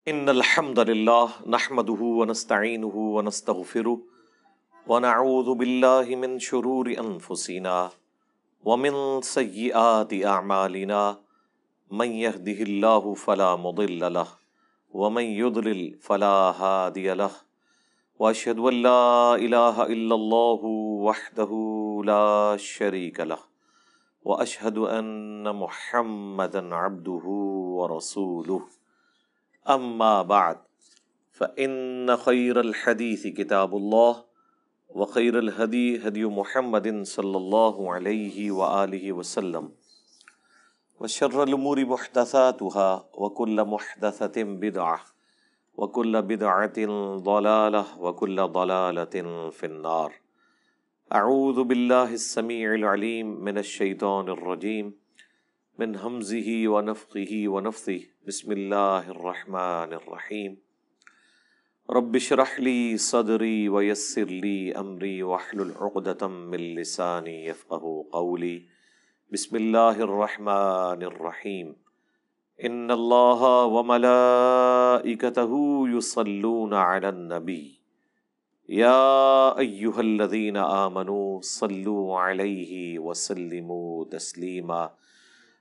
ان الحمد للہ نحمده ونستعینه ونستغفره ونعوذ باللہ من شرور انفسنا ومن سیئات اعمالنا من يهده اللہ فلا مضل له ومن يضلل فلا هادی له واشهد ان لا الہ الا اللہ وحدہ لا شریک له واشهد ان محمدا عبدہ ورسولہ اما بعد فإن خير الحديث كتاب الله وخير الهدي هدي محمد صلى الله عليه وآله وسلم وشر الأمور محدثاتها وكل محدثة بدعة وكل بدعة ضلالة وكل ضلالة في النار. أعوذ بالله السميع العليم من الشيطان الرجيم من همزه ونفخه ونفثه. بسم اللہ الرحمن الرحیم. رب اشرح لی صدری ویسر لی امری واحلل عقدۃ من لسانی یفقهوا قولی. بسم اللہ الرحمن الرحیم. ان اللہ وملائکتہ یصلون علی النبی یا ایہا الذین آمنوا صلوا علیہ وسلموا تسلیما.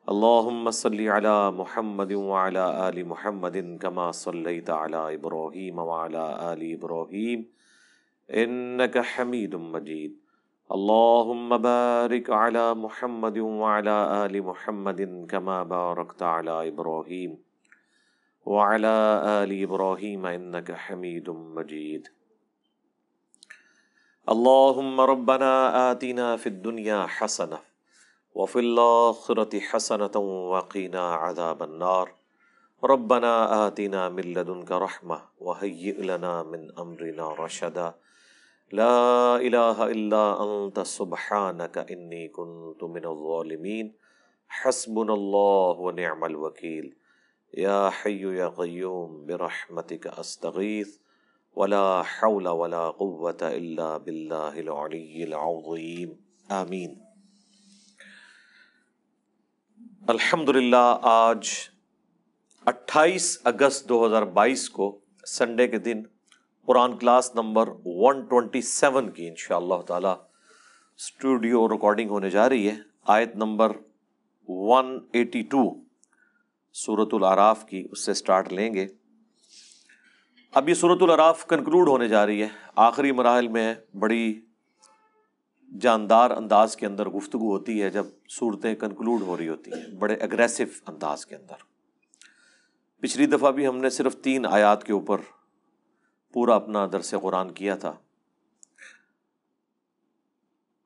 اللہم صلی علی محمد وعلی آل محمد کما صلیت علی ابراہیم وعلی آل ابراہیم انک حمید مجید. اللہم بارک علی محمد وعلی آل محمد کما بارکت علی ابراہیم وعلی آل ابراہیم انک حمید مجید. اللہم ربنا آتنا فی الدنیا حسنہ وفی الآخرة حسنة وقنا عذاب النار. ربنا آتنا من لدنك رحمة وهيئ لنا من أمرنا رشدا. لا إله إلا أنت سبحانك إني كنت من الظالمين. حسبنا الله ونعم الوكيل. يا حي يا قيوم برحمتك أستغيث ولا حول ولا قوة إلا بالله العلي العظيم. آمين. الحمدللہ آج 28 اگست 2022 کو سنڈے کے دن قرآن کلاس نمبر 127 کی انشاءاللہ تعالی اسٹوڈیو ریکارڈنگ ہونے جا رہی ہے. آیت نمبر 182 سورۃ الاعراف کی، اس سے سٹارٹ لیں گے. اب یہ سورۃ الاعراف کنکلوڈ ہونے جا رہی ہے، آخری مراحل میں ہے. بڑی جاندار انداز کے اندر گفتگو ہوتی ہے جب صورتیں کنکلوڈ ہو رہی ہوتی ہیں، بڑے اگریسو انداز کے اندر. پچھلی دفعہ بھی ہم نے صرف 3 آیات کے اوپر پورا اپنا درس قرآن کیا تھا.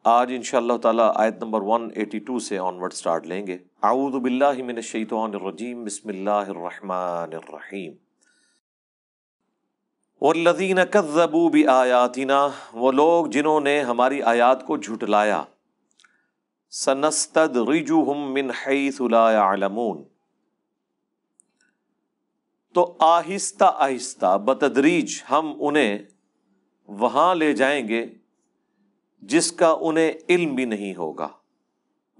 آج انشاءاللہ تعالی آیت نمبر 182 سے آنورڈ سٹارٹ لیں گے. اعوذ باللہ من الشیطان الرجیم. بسم اللہ الرحمن الرحیم. والذین کذبوا بآیاتنا، وہ لوگ جنہوں نے ہماری آیات کو جھٹلایا. سنستدرجہم من حیث لا یعلمون، تو آہستہ آہستہ بتدریج ہم انہیں وہاں لے جائیں گے جس کا انہیں علم بھی نہیں ہوگا.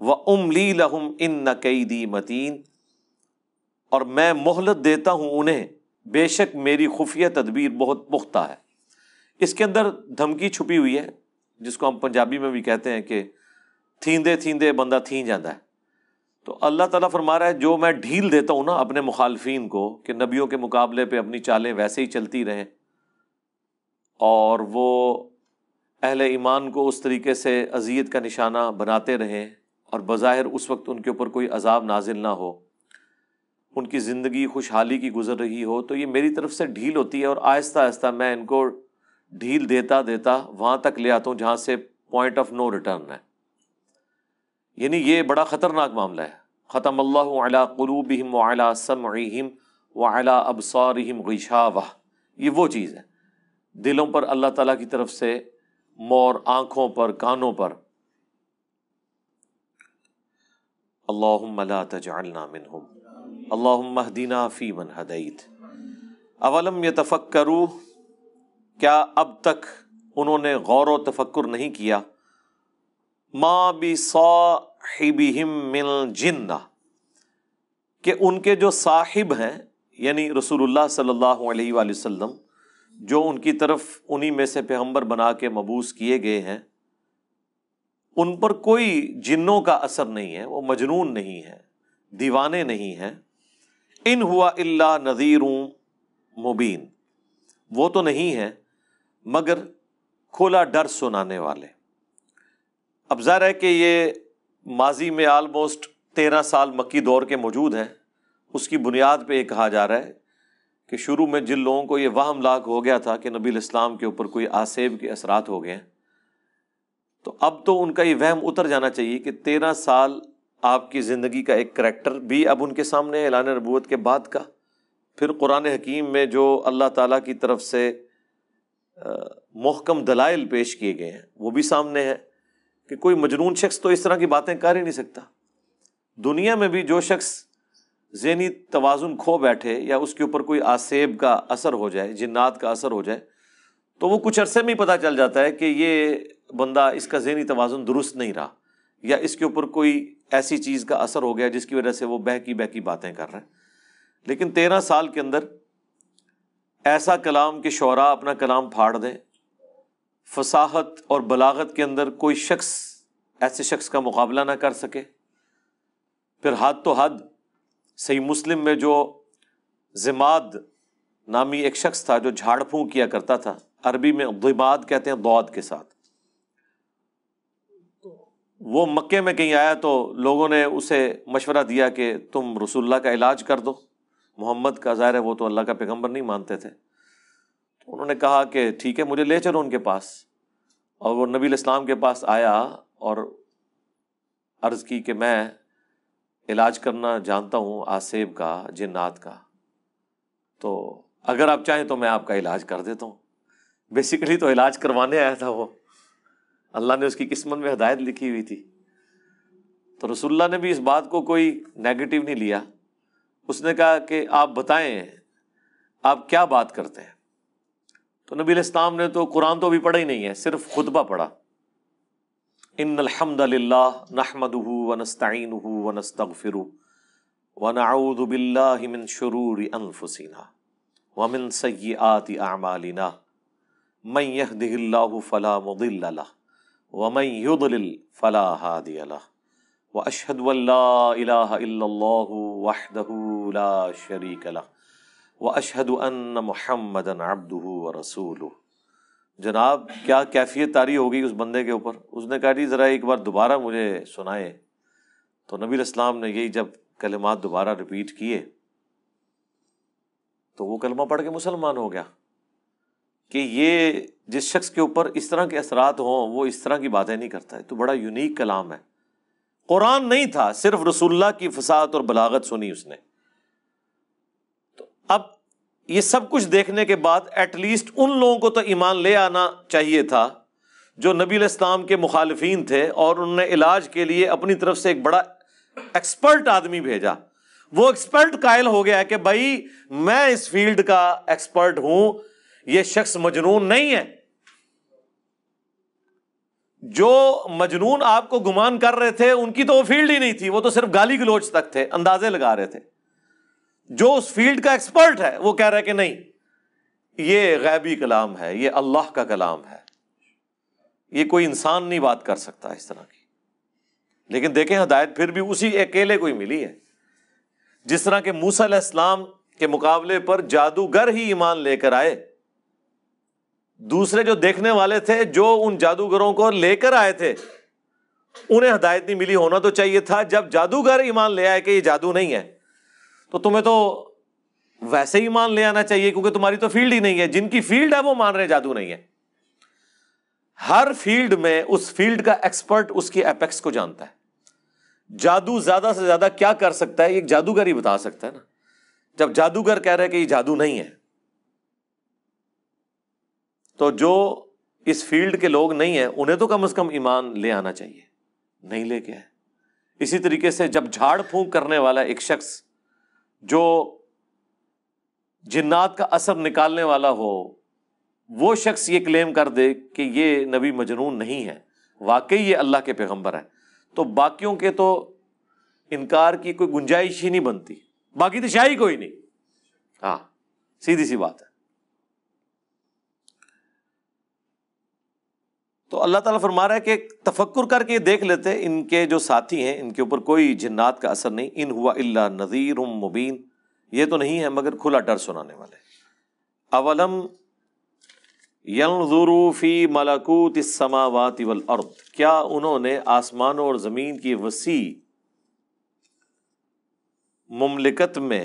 وَأُمْلِي لَهُمْ إِنَّ كَيْدِي مَتِينٌ، اور میں مہلت دیتا ہوں انہیں، بے شک میری خفیہ تدبیر بہت پختہ ہے. اس کے اندر دھمکی چھپی ہوئی ہے، جس کو ہم پنجابی میں بھی کہتے ہیں کہ تھیندے تھیندے بندہ تھین جاتا ہے. تو اللہ تعالیٰ فرما رہا ہے جو میں ڈھیل دیتا ہوں نا اپنے مخالفین کو کہ نبیوں کے مقابلے پہ اپنی چالیں ویسے ہی چلتی رہیں اور وہ اہل ایمان کو اس طریقے سے اذیت کا نشانہ بناتے رہیں اور بظاہر اس وقت ان کے اوپر کوئی عذاب نازل نہ ہو، ان کی زندگی خوشحالی کی گزر رہی ہو، تو یہ میری طرف سے ڈھیل ہوتی ہے اور آہستہ آہستہ میں ان کو ڈھیل دیتا دیتا وہاں تک لے آتا ہوں جہاں سے پوائنٹ آف نو ریٹرن ہے. یعنی یہ بڑا خطرناک معاملہ ہے. ختم اللہ علی قلوبہم وعلی سمعہم وعلی ابصارہم غشاوہ، یہ وہ چیز ہے دلوں پر اللہ تعالیٰ کی طرف سے مور، آنکھوں پر، کانوں پر. اللہم لا تجعلنا منہم اللہم اہدنا فیمن ہدیت. اولم یتفکروا، کیا اب تک انہوں نے غور و تفکر نہیں کیا، ما بصاحبہم من جنہ، کہ ان کے جو صاحب ہیں یعنی رسول اللہ صلی اللہ علیہ وآلہ وسلم جو ان کی طرف انہی میں سے پیغمبر بنا کے مبعوث کیے گئے ہیں، ان پر کوئی جنوں کا اثر نہیں ہے، وہ مجنون نہیں ہے، دیوانے نہیں ہیں۔ ان ہوا الا نذیر مبین، وہ تو نہیں ہے مگر کھلا ڈر سنانے والے۔ اب ظاہر ہے کہ یہ ماضی میں آلموسٹ 13 سال مکی دور کے موجود ہیں، اس کی بنیاد پہ یہ کہا جا رہا ہے کہ شروع میں جن لوگوں کو یہ وہم لاحق ہو گیا تھا کہ نبی الاسلام کے اوپر کوئی آسیب کے اثرات ہو گئے ہیں، تو اب تو ان کا یہ وہم اتر جانا چاہیے کہ 13 سال آپ کی زندگی کا ایک کریکٹر بھی اب ان کے سامنے اعلان نبوت کے بعد کا، پھر قرآن حکیم میں جو اللہ تعالیٰ کی طرف سے محکم دلائل پیش کیے گئے ہیں وہ بھی سامنے ہے کہ کوئی مجنون شخص تو اس طرح کی باتیں کر ہی نہیں سکتا۔ دنیا میں بھی جو شخص ذہنی توازن کھو بیٹھے یا اس کے اوپر کوئی آسیب کا اثر ہو جائے، جنات کا اثر ہو جائے، تو وہ کچھ عرصے میں ہی پتہ چل جاتا ہے کہ یہ بندہ، اس کا ذہنی توازن درست نہیں رہا، یا اس کے اوپر کوئی ایسی چیز کا اثر ہو گیا جس کی وجہ سے وہ بہکی باتیں کر رہے ہیں۔ لیکن 13 سال کے اندر ایسا کلام کہ شعراء اپنا کلام پھاڑ دیں، فصاحت اور بلاغت کے اندر کوئی شخص ایسے شخص کا مقابلہ نہ کر سکے۔ پھر حد تو حد، صحیح مسلم میں جو ضماد نامی ایک شخص تھا جو جھاڑ پھونک کیا کرتا تھا، عربی میں ضماد کہتے ہیں ضاد کے ساتھ، وہ مکے میں کہیں آیا تو لوگوں نے اسے مشورہ دیا کہ تم رسول اللہ کا علاج کر دو، محمد کا، ظاہر ہے وہ تو اللہ کا پیغمبر نہیں مانتے تھے۔ تو انہوں نے کہا کہ ٹھیک ہے، مجھے لے چلو ان کے پاس، اور وہ نبی الاسلام کے پاس آیا اور عرض کی کہ میں علاج کرنا جانتا ہوں آسیب کا، جنات کا، تو اگر آپ چاہیں تو میں آپ کا علاج کر دیتا ہوں۔ بیسیکلی تو علاج کروانے آیا تھا وہ، اللہ نے اس کی قسمت میں ہدایت لکھی ہوئی تھی۔ تو رسول اللہ نے بھی اس بات کو کوئی نیگیٹو نہیں لیا، اس نے کہا کہ آپ بتائیں آپ کیا بات کرتے ہیں۔ تو نبی علیہ السلام نے تو قرآن تو بھی پڑھا ہی نہیں ہے، صرف خطبہ پڑھا۔ ان الحمد للہ نحمده ونستعینه ونستغفره ونعوذ باللہ من شرور انفسنا ومن سیئات اعمالنا من يهده الله فلا مضل له ومن يضلل فلا هادي له واشهد ان لا اله الا الله وحده لا شريك له واشهد ان محمدا عبده ورسوله۔ جناب کیا کیفیت طاری ہو گئی اس بندے کے اوپر۔ اس نے کہا جی ذرا ایک بار دوبارہ مجھے سنائے۔ تو نبی علیہ السلام نے یہی جب کلمات دوبارہ ریپیٹ کیے تو وہ کلمہ پڑھ کے مسلمان ہو گیا کہ یہ جس شخص کے اوپر اس طرح کے اثرات ہوں وہ اس طرح کی باتیں نہیں کرتا ہے۔ تو بڑا یونیک کلام ہے، قرآن نہیں تھا، صرف رسول اللہ کی فصاحت اور بلاغت سنی اس نے۔ تو اب یہ سب کچھ دیکھنے کے بعد ایٹ لیسٹ ان لوگوں کو تو ایمان لے آنا چاہیے تھا جو نبی علیہ السلام کے مخالفین تھے، اور انہوں نے علاج کے لیے اپنی طرف سے ایک بڑا ایکسپرٹ آدمی بھیجا۔ وہ ایکسپرٹ قائل ہو گیا کہ بھائی میں اس فیلڈ کا ایکسپرٹ ہوں، یہ شخص مجنون نہیں ہے۔ جو مجنون آپ کو گمان کر رہے تھے ان کی تو وہ فیلڈ ہی نہیں تھی، وہ تو صرف گالی گلوچ تک تھے، اندازے لگا رہے تھے۔ جو اس فیلڈ کا ایکسپرٹ ہے وہ کہہ رہا ہے کہ نہیں، یہ غیبی کلام ہے، یہ اللہ کا کلام ہے، یہ کوئی انسان نہیں بات کر سکتا اس طرح کی۔ لیکن دیکھیں ہدایت پھر بھی اسی اکیلے کو ہی ملی ہے۔ جس طرح کہ موسیٰ علیہ السلام کے مقابلے پر جادوگر ہی ایمان لے کر آئے، دوسرے جو دیکھنے والے تھے جو ان جادوگروں کو لے کر آئے تھے انہیں ہدایت نہیں ملی۔ ہونا تو چاہیے تھا جب جادوگر ایمان لے آئے کہ یہ جادو نہیں ہے تو تمہیں تو ویسے ہی ایمان لے آنا چاہیے، کیونکہ تمہاری تو فیلڈ ہی نہیں ہے۔ جن کی فیلڈ ہے وہ مان رہے جادو نہیں ہے۔ ہر فیلڈ میں اس فیلڈ کا ایکسپرٹ اس کی ایپیکس کو جانتا ہے۔ جادو زیادہ سے زیادہ کیا کر سکتا ہے ایک جادوگر ہی بتا سکتا ہے نا۔ جب جادوگر کہہ رہے کہ یہ جادو نہیں ہے تو جو اس فیلڈ کے لوگ نہیں ہیں انہیں تو کم از کم ایمان لے آنا چاہیے، نہیں لے کے آئے۔ اسی طریقے سے جب جھاڑ پھونک کرنے والا ایک شخص جو جنات کا اثر نکالنے والا ہو، وہ شخص یہ کلیم کر دے کہ یہ نبی مجنون نہیں ہے، واقعی یہ اللہ کے پیغمبر ہے، تو باقیوں کے تو انکار کی کوئی گنجائش ہی نہیں بنتی، باقی تو شاہی کوئی نہیں۔ ہاں سیدھی سی بات ہے. تو اللہ تعالیٰ فرما رہا ہے کہ تفکر کر کے دیکھ لیتے ان کے جو ساتھی ہیں ان کے اوپر کوئی جنات کا اثر نہیں. ان ہوا الا نذیر مبین، یہ تو نہیں ہے مگر کھلا ڈر سنانے والے. اولم ينظروا فی ملکوت السماوات والارض، کیا انہوں نے آسمانوں اور زمین کی وسیع مملکت میں،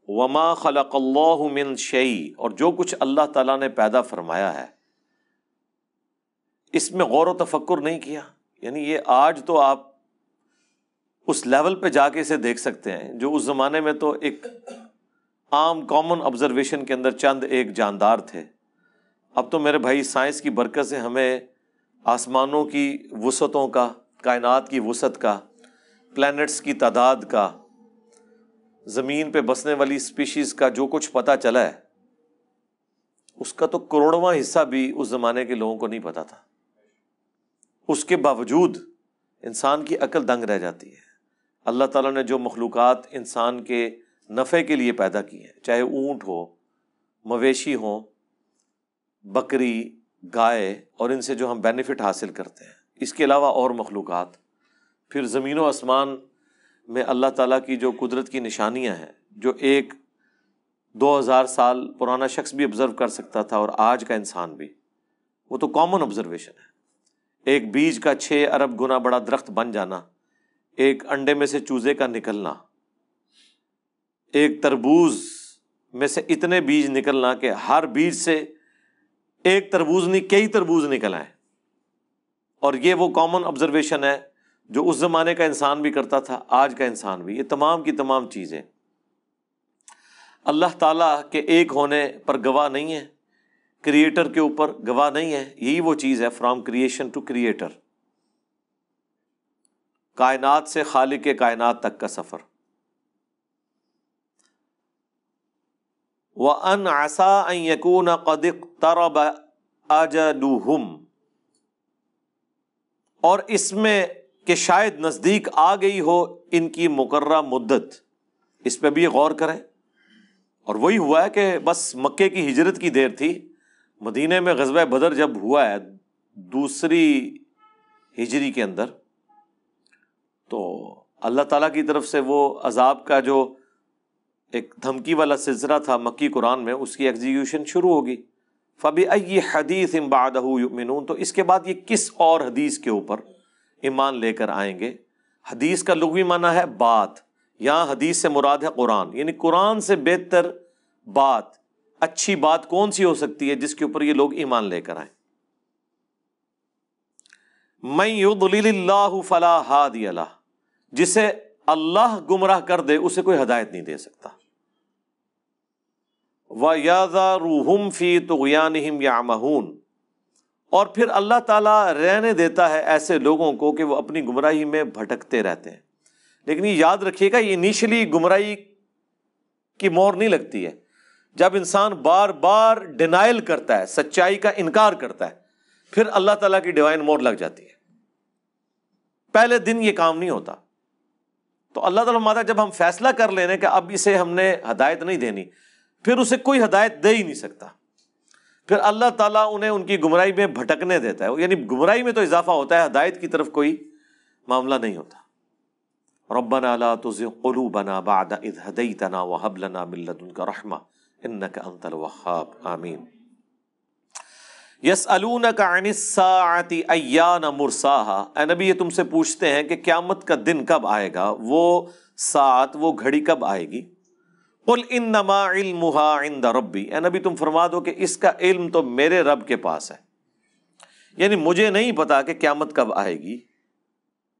وما خلق اللہ من شیء، اور جو کچھ اللہ تعالیٰ نے پیدا فرمایا ہے اس میں غور و تفکر نہیں کیا؟ یعنی یہ آج تو آپ اس لیول پہ جا کے اسے دیکھ سکتے ہیں جو اس زمانے میں تو ایک عام کامن آبزرویشن کے اندر چند ایک جاندار تھے. اب تو میرے بھائی سائنس کی برکت سے ہمیں آسمانوں کی وسعتوں کا، کائنات کی وسعت کا، پلینٹس کی تعداد کا، زمین پہ بسنے والی اسپیشیز کا جو کچھ پتہ چلا ہے اس کا تو کروڑواں حصہ بھی اس زمانے کے لوگوں کو نہیں پتا تھا. اس کے باوجود انسان کی عقل دنگ رہ جاتی ہے. اللہ تعالیٰ نے جو مخلوقات انسان کے نفع کے لیے پیدا کی ہیں، چاہے اونٹ ہو، مویشی ہوں، بکری، گائے، اور ان سے جو ہم بینیفٹ حاصل کرتے ہیں، اس کے علاوہ اور مخلوقات، پھر زمین و آسمان میں اللہ تعالیٰ کی جو قدرت کی نشانیاں ہیں جو ایک 2000 سال پرانا شخص بھی آبزرو کر سکتا تھا اور آج کا انسان بھی، وہ تو کامن آبزرویشن ہے. ایک بیج کا 6 ارب گنا بڑا درخت بن جانا، ایک انڈے میں سے چوزے کا نکلنا، ایک تربوز میں سے اتنے بیج نکلنا کہ ہر بیج سے ایک تربوز نہیں کئی تربوز نکل آئے. اور یہ وہ کامن آبزرویشن ہے جو اس زمانے کا انسان بھی کرتا تھا، آج کا انسان بھی. یہ تمام کی تمام چیزیں اللہ تعالیٰ کے ایک ہونے پر گواہ نہیں ہے، کریٹر کے اوپر گواہ نہیں ہے. یہی وہ چیز ہے فرام کریشن ٹو کریٹر، کائنات سے خالق کائنات تک کا سفر. وَأَنْ عَسَىٰ أَن يَكُونَ قَدِ اقْتَرَبَ أَجَلُهُمْ، اور اس میں کہ شاید نزدیک آ گئی ہو ان کی مقررہ مدت. اس پہ بھی غور کریں. اور وہی ہوا ہے کہ بس مکے کی ہجرت کی دیر تھی، مدینے میں غزوہ بدر جب ہوا ہے 2 ہجری کے اندر، تو اللہ تعالیٰ کی طرف سے وہ عذاب کا جو ایک دھمکی والا سلسلہ تھا مکی قرآن میں، اس کی ایگزیکیوشن شروع ہوگی. فَبِأَيِّ حَدِيثٍ بَعْدَهُ يُؤْمِنُونَ، تو اس کے بعد یہ کس اور حدیث کے اوپر ایمان لے کر آئیں گے. حدیث کا لغوی معنی ہے بات، یہاں حدیث سے مراد ہے قرآن، یعنی قرآن سے بہتر بات، اچھی بات کون سی ہو سکتی ہے جس کے اوپر یہ لوگ ایمان لے کر آئیں. مَن يُضْلِلِ اللَّهُ فَلَا هَادِيَ لَهُ، جسے اللہ گمراہ کر دے اسے کوئی ہدایت نہیں دے سکتا. وَيَذَرُهُمْ فِي طُغْيَانِهِمْ يَعْمَهُونَ، اور پھر اللہ تعالیٰ رہنے دیتا ہے ایسے لوگوں کو کہ وہ اپنی گمراہی میں بھٹکتے رہتے ہیں. لیکن یہ یاد رکھیے گا، یہ انیشلی گمراہی کی مور نہیں لگتی ہے. جب انسان بار بار ڈینائل کرتا ہے، سچائی کا انکار کرتا ہے، پھر اللہ تعالیٰ کی ڈیوائن مور لگ جاتی ہے. پہلے دن یہ کام نہیں ہوتا. تو اللہ تعالیٰ ماتا جب ہم فیصلہ کر لینے کہ اب اسے ہم نے ہدایت نہیں دینی، پھر اسے کوئی ہدایت دے ہی نہیں سکتا. پھر اللہ تعالیٰ انہیں ان کی گمراہی میں بھٹکنے دیتا ہے. یعنی گمراہی میں تو اضافہ ہوتا ہے، ہدایت کی طرف کوئی معاملہ نہیں ہوتا. ربنا لا تزغ قلوبنا بعد اذ ہدیتنا وہب لنا من لدنک رحمہ انک انت الوہاب. آمین. یسألونک عن الساعۃ ایان مرساها، اے نبی یہ تم سے پوچھتے ہیں کہ قیامت کا دن کب آئے گا، وہ ساعت، وہ گھڑی کب آئے گی. قل انما علمها عند ربی، اے نبی تم فرما دو کہ اس کا علم تو میرے رب کے پاس ہے. یعنی مجھے نہیں پتا کہ قیامت کب آئے گی،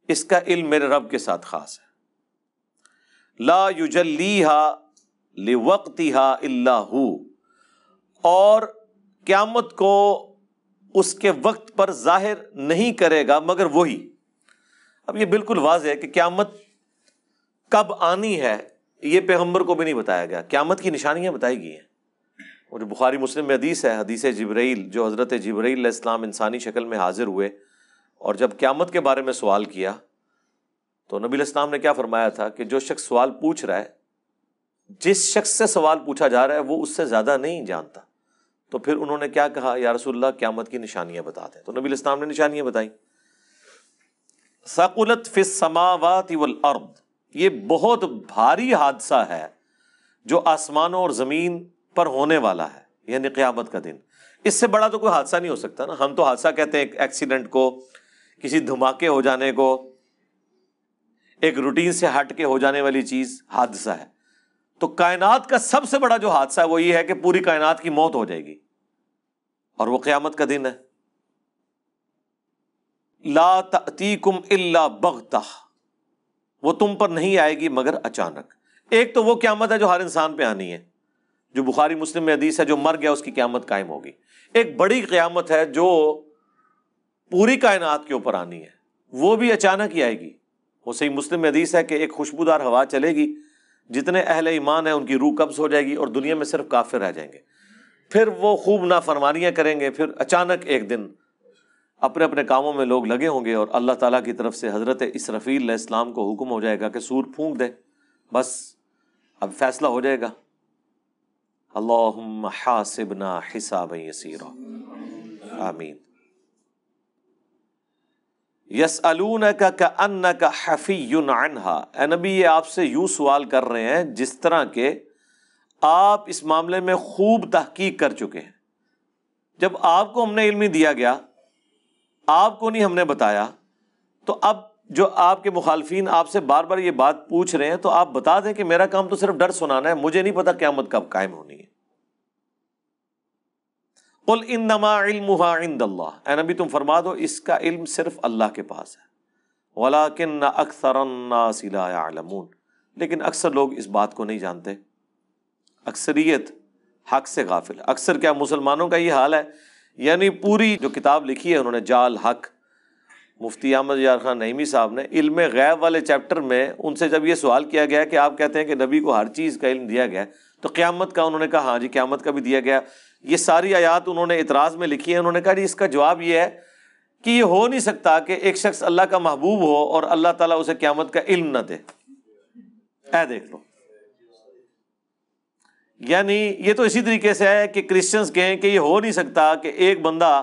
اس کا علم میرے رب کے ساتھ خاص ہے. لا یجلیها لوقتها الا هو، اور قیامت کو اس کے وقت پر ظاہر نہیں کرے گا مگر وہی. اب یہ بالکل واضح ہے کہ قیامت کب آنی ہے یہ پیغمبر کو بھی نہیں بتایا گیا. قیامت کی نشانیاں بتائی گئی ہیں. اور جو بخاری مسلم میں حدیث ہے، حدیث جبرائیل، جو حضرت جبرائیل علیہ السلام انسانی شکل میں حاضر ہوئے اور جب قیامت کے بارے میں سوال کیا تو نبی علیہ السلام نے کیا فرمایا تھا کہ جو شخص سوال پوچھ رہا ہے جس شخص سے سوال پوچھا جا رہا ہے وہ اس سے زیادہ نہیں جانتا. تو پھر انہوں نے کیا کہا, یا رسول اللہ قیامت کی نشانیاں بتا دیں. تو نبی علیہ السلام نے نشانیاں بتائیں. ثقلت فی السماوات والارض, یہ بہت بھاری حادثہ ہے جو آسمانوں اور زمین پر ہونے والا ہے, یعنی قیامت کا دن. اس سے بڑا تو کوئی حادثہ نہیں ہو سکتا نا. ہم تو حادثہ کہتے ہیں ایک ایکسیڈنٹ کو, کسی دھماکے ہو جانے کو, ایک روٹین سے ہٹ کے ہو جانے والی چیز حادثہ ہے. تو کائنات کا سب سے بڑا جو حادثہ ہے وہ یہ ہے کہ پوری کائنات کی موت ہو جائے گی, اور وہ قیامت کا دن ہے. لا تأتیکم الا بغتہ, وہ تم پر نہیں آئے گی مگر اچانک. ایک تو وہ قیامت ہے جو ہر انسان پہ آنی ہے, جو بخاری مسلم میں حدیث ہے, جو مر گیا اس کی قیامت قائم ہوگی. ایک بڑی قیامت ہے جو پوری کائنات کے اوپر آنی ہے, وہ بھی اچانک ہی آئے گی. وہ صحیح مسلم میں حدیث ہے کہ ایک خوشبودار ہوا چلے گی, جتنے اہل ایمان ہیں ان کی روح قبض ہو جائے گی اور دنیا میں صرف کافر رہ جائیں گے. پھر وہ خوب نافرمانیاں کریں گے. پھر اچانک ایک دن اپنے اپنے کاموں میں لوگ لگے ہوں گے, اور اللہ تعالیٰ کی طرف سے حضرت اسرافیل علیہ السلام کو حکم ہو جائے گا کہ سور پھونک دے, بس اب فیصلہ ہو جائے گا. اللہم حاسبنا حسابا یسیرا, آمین. یسألونک کأنک حفی عنہا, اے نبی یہ آپ سے یوں سوال کر رہے ہیں جس طرح کہ آپ اس معاملے میں خوب تحقیق کر چکے ہیں. جب آپ کو ہم نے علم نہیں دیا گیا, آپ کو نہیں ہم نے بتایا, تو اب جو آپ کے مخالفین آپ سے بار بار یہ بات پوچھ رہے ہیں تو آپ بتا دیں کہ میرا کام تو صرف ڈر سنانا ہے, مجھے نہیں پتا قیامت کب قائم ہونی ہے. قل انما علمها عند اللہ, اے نبی تم فرما دو اس کا علم صرف اللہ کے پاس ہے. ولکن اکثر الناس لا يعلمون, لیکن اکثر لوگ اس بات کو نہیں جانتے. اکثریت حق سے غافل. اکثر کیا مسلمانوں کا یہ حال ہے, یعنی پوری جو کتاب لکھی ہے انہوں نے جال حق, مفتی احمد یار خان نعیمی صاحب نے علم غیب والے چیپٹر میں ان سے جب یہ سوال کیا گیا کہ آپ کہتے ہیں کہ نبی کو ہر چیز کا علم دیا گیا, تو قیامت کا انہوں نے کہا ہاں جی قیامت کا بھی دیا گیا. یہ ساری آیات انہوں نے اعتراض میں لکھی ہے. انہوں نے کہا جی اس کا جواب یہ ہے کہ یہ ہو نہیں سکتا کہ ایک شخص اللہ کا محبوب ہو اور اللہ تعالیٰ اسے قیامت کا علم نہ دے. اے دیکھ لو, یعنی یہ تو اسی طریقے سے ہے کہ کرسچنز کہیں کہ یہ ہو نہیں سکتا کہ ایک بندہ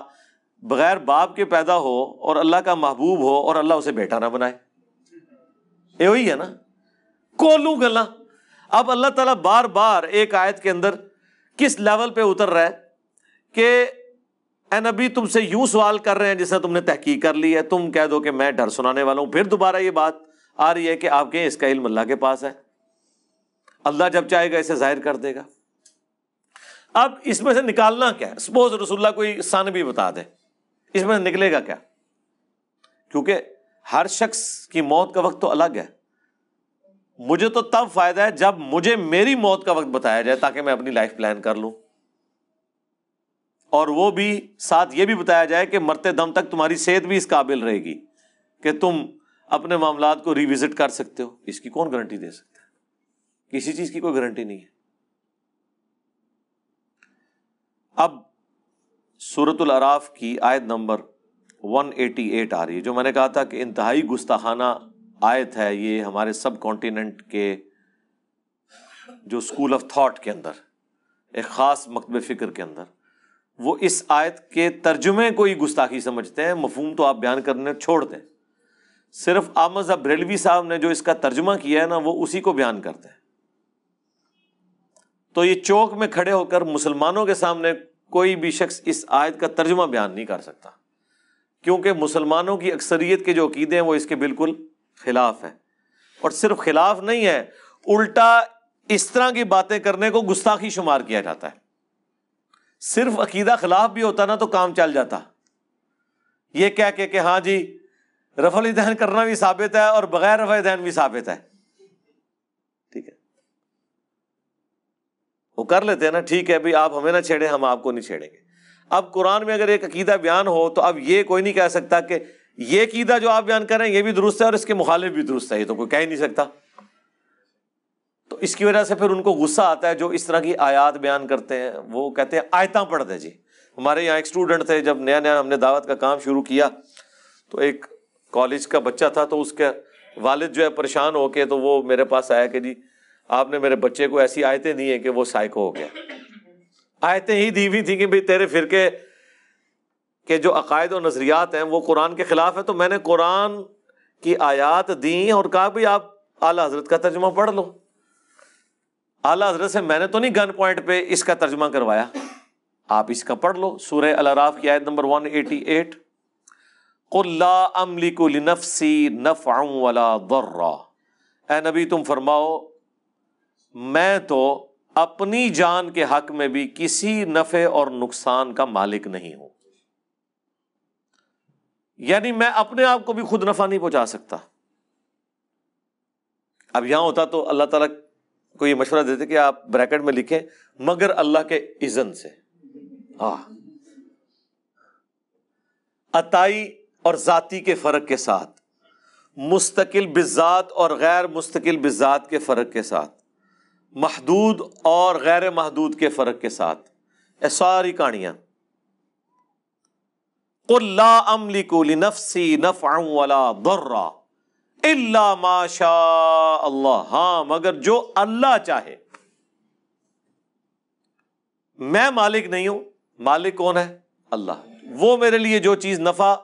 بغیر باپ کے پیدا ہو اور اللہ کا محبوب ہو اور اللہ اسے بیٹا نہ بنائے. یہ وہی ہے نا, کولوں گلا. اب اللہ تعالیٰ بار بار ایک آیت کے اندر کس لیول پہ اتر رہا ہے کہ اے نبی تم سے یوں سوال کر رہے ہیں جس نے تم نے تحقیق کر لی ہے, تم کہہ دو کہ میں ڈر سنانے والا ہوں. پھر دوبارہ یہ بات آ رہی ہے کہ آپ کہیں اس کا علم اللہ کے پاس ہے, اللہ جب چاہے گا اسے ظاہر کر دے گا. اب اس میں سے نکالنا کیا ہے؟ سپوز رسول اللہ کوئی سن بھی بتا دے, اس میں سے نکلے گا کیا؟ کیونکہ ہر شخص کی موت کا وقت تو الگ ہے. مجھے تو تب فائدہ ہے جب مجھے میری موت کا وقت بتایا جائے تاکہ میں اپنی لائف پلان کر لوں, اور وہ بھی ساتھ یہ بھی بتایا جائے کہ مرتے دم تک تمہاری صحت بھی اس قابل رہے گی کہ تم اپنے معاملات کو ریوزٹ کر سکتے ہو. اس کی کون گارنٹی دے سکتا ہے؟ کسی چیز کی کوئی گارنٹی نہیں ہے. اب سورۃ الاعراف کی آیت نمبر 188 آ رہی ہے, جو میں نے کہا تھا کہ انتہائی گستاخانہ آیت ہے. یہ ہمارے سب کانٹیننٹ کے جو اسکول آف تھاٹ کے اندر, ایک خاص مکتب فکر کے اندر, وہ اس آیت کے ترجمے کو ہی گستاخی سمجھتے ہیں. مفہوم تو آپ بیان کرنے چھوڑ دیں, صرف احمد ظاہر بریلوی صاحب نے جو اس کا ترجمہ کیا ہے نا وہ اسی کو بیان کرتے ہیں. تو یہ چوک میں کھڑے ہو کر مسلمانوں کے سامنے کوئی بھی شخص اس آیت کا ترجمہ بیان نہیں کر سکتا, کیونکہ مسلمانوں کی اکثریت کے جو عقیدے ہیں وہ اس کے بالکل خلاف ہیں. اور صرف خلاف نہیں ہے, الٹا اس طرح کی باتیں کرنے کو گستاخی شمار کیا جاتا ہے. صرف عقیدہ خلاف بھی ہوتا نا تو کام چل جاتا. یہ کہہ کے کہ ہاں جی رفع الیدین کرنا بھی ثابت ہے اور بغیر رفع الیدین بھی ثابت ہے, ٹھیک ہے وہ کر لیتے ہیں نا, ٹھیک ہے بھائی آپ ہمیں نہ چھیڑیں, ہم آپ کو نہیں چھیڑیں گے. اب قرآن میں اگر ایک عقیدہ بیان ہو تو اب یہ کوئی نہیں کہہ سکتا کہ یہ عقیدہ جو آپ بیان کر رہے ہیں یہ بھی درست ہے اور اس کے مخالف بھی درست ہے, یہ تو کوئی کہہ ہی نہیں سکتا. تو اس کی وجہ سے پھر ان کو غصہ آتا ہے جو اس طرح کی آیات بیان کرتے ہیں. وہ کہتے ہیں آیتاں پڑھ دیں جی. ہمارے یہاں ایک اسٹوڈنٹ تھے, جب نیا نیا ہم نے دعوت کا کام شروع کیا تو ایک کالج کا بچہ تھا, تو اس کے والد جو ہے پریشان ہو کے تو وہ میرے پاس آیا کہ جی آپ نے میرے بچے کو ایسی آیتیں دی ہیں کہ وہ سائیکو ہو گیا. آیتیں ہی دی ہوئی تھی کہ بھئی تیرے فرقے کے جو عقائد و نظریات ہیں وہ قرآن کے خلاف ہیں، تو میں نے قرآن کی آیات دیں اور کہا بھئی آپ اعلیٰ حضرت کا ترجمہ پڑھ لو. اعلیٰ حضرت سے میں نے تو نہیں گن پوائنٹ پہ اس کا ترجمہ کروایا، آپ اس کا پڑھ لو. سورہ الاعراف کی آیت نمبر 188، قُلْ لَا أَمْلِكُ لِنَفْسِي نَفْعًا وَلَا ضَرًّا، اے نبی تم فرماؤ میں تو اپنی جان کے حق میں بھی کسی نفع اور نقصان کا مالک نہیں ہوں. یعنی میں اپنے آپ کو بھی خود نفع نہیں پہنچا سکتا. اب یہاں ہوتا تو اللہ تعالیٰ کو یہ مشورہ دیتے کہ آپ بریکٹ میں لکھیں مگر اللہ کے اذن سے. عطائی اور ذاتی کے فرق کے ساتھ، مستقل بالذات اور غیر مستقل بالذات کے فرق کے ساتھ، محدود اور غیر محدود کے فرق کے ساتھ، یہ ساری کہانیاں. قُلْ لَا أَمْلِكُ لِنَفْسِي نَفْعًا وَلَا ضَرًّا إِلَّا مَا شَاءَ اللَّهُ، ہاں مگر جو اللہ چاہے. میں مالک نہیں ہوں، مالک کون ہے؟ اللہ. وہ میرے لیے جو چیز نفع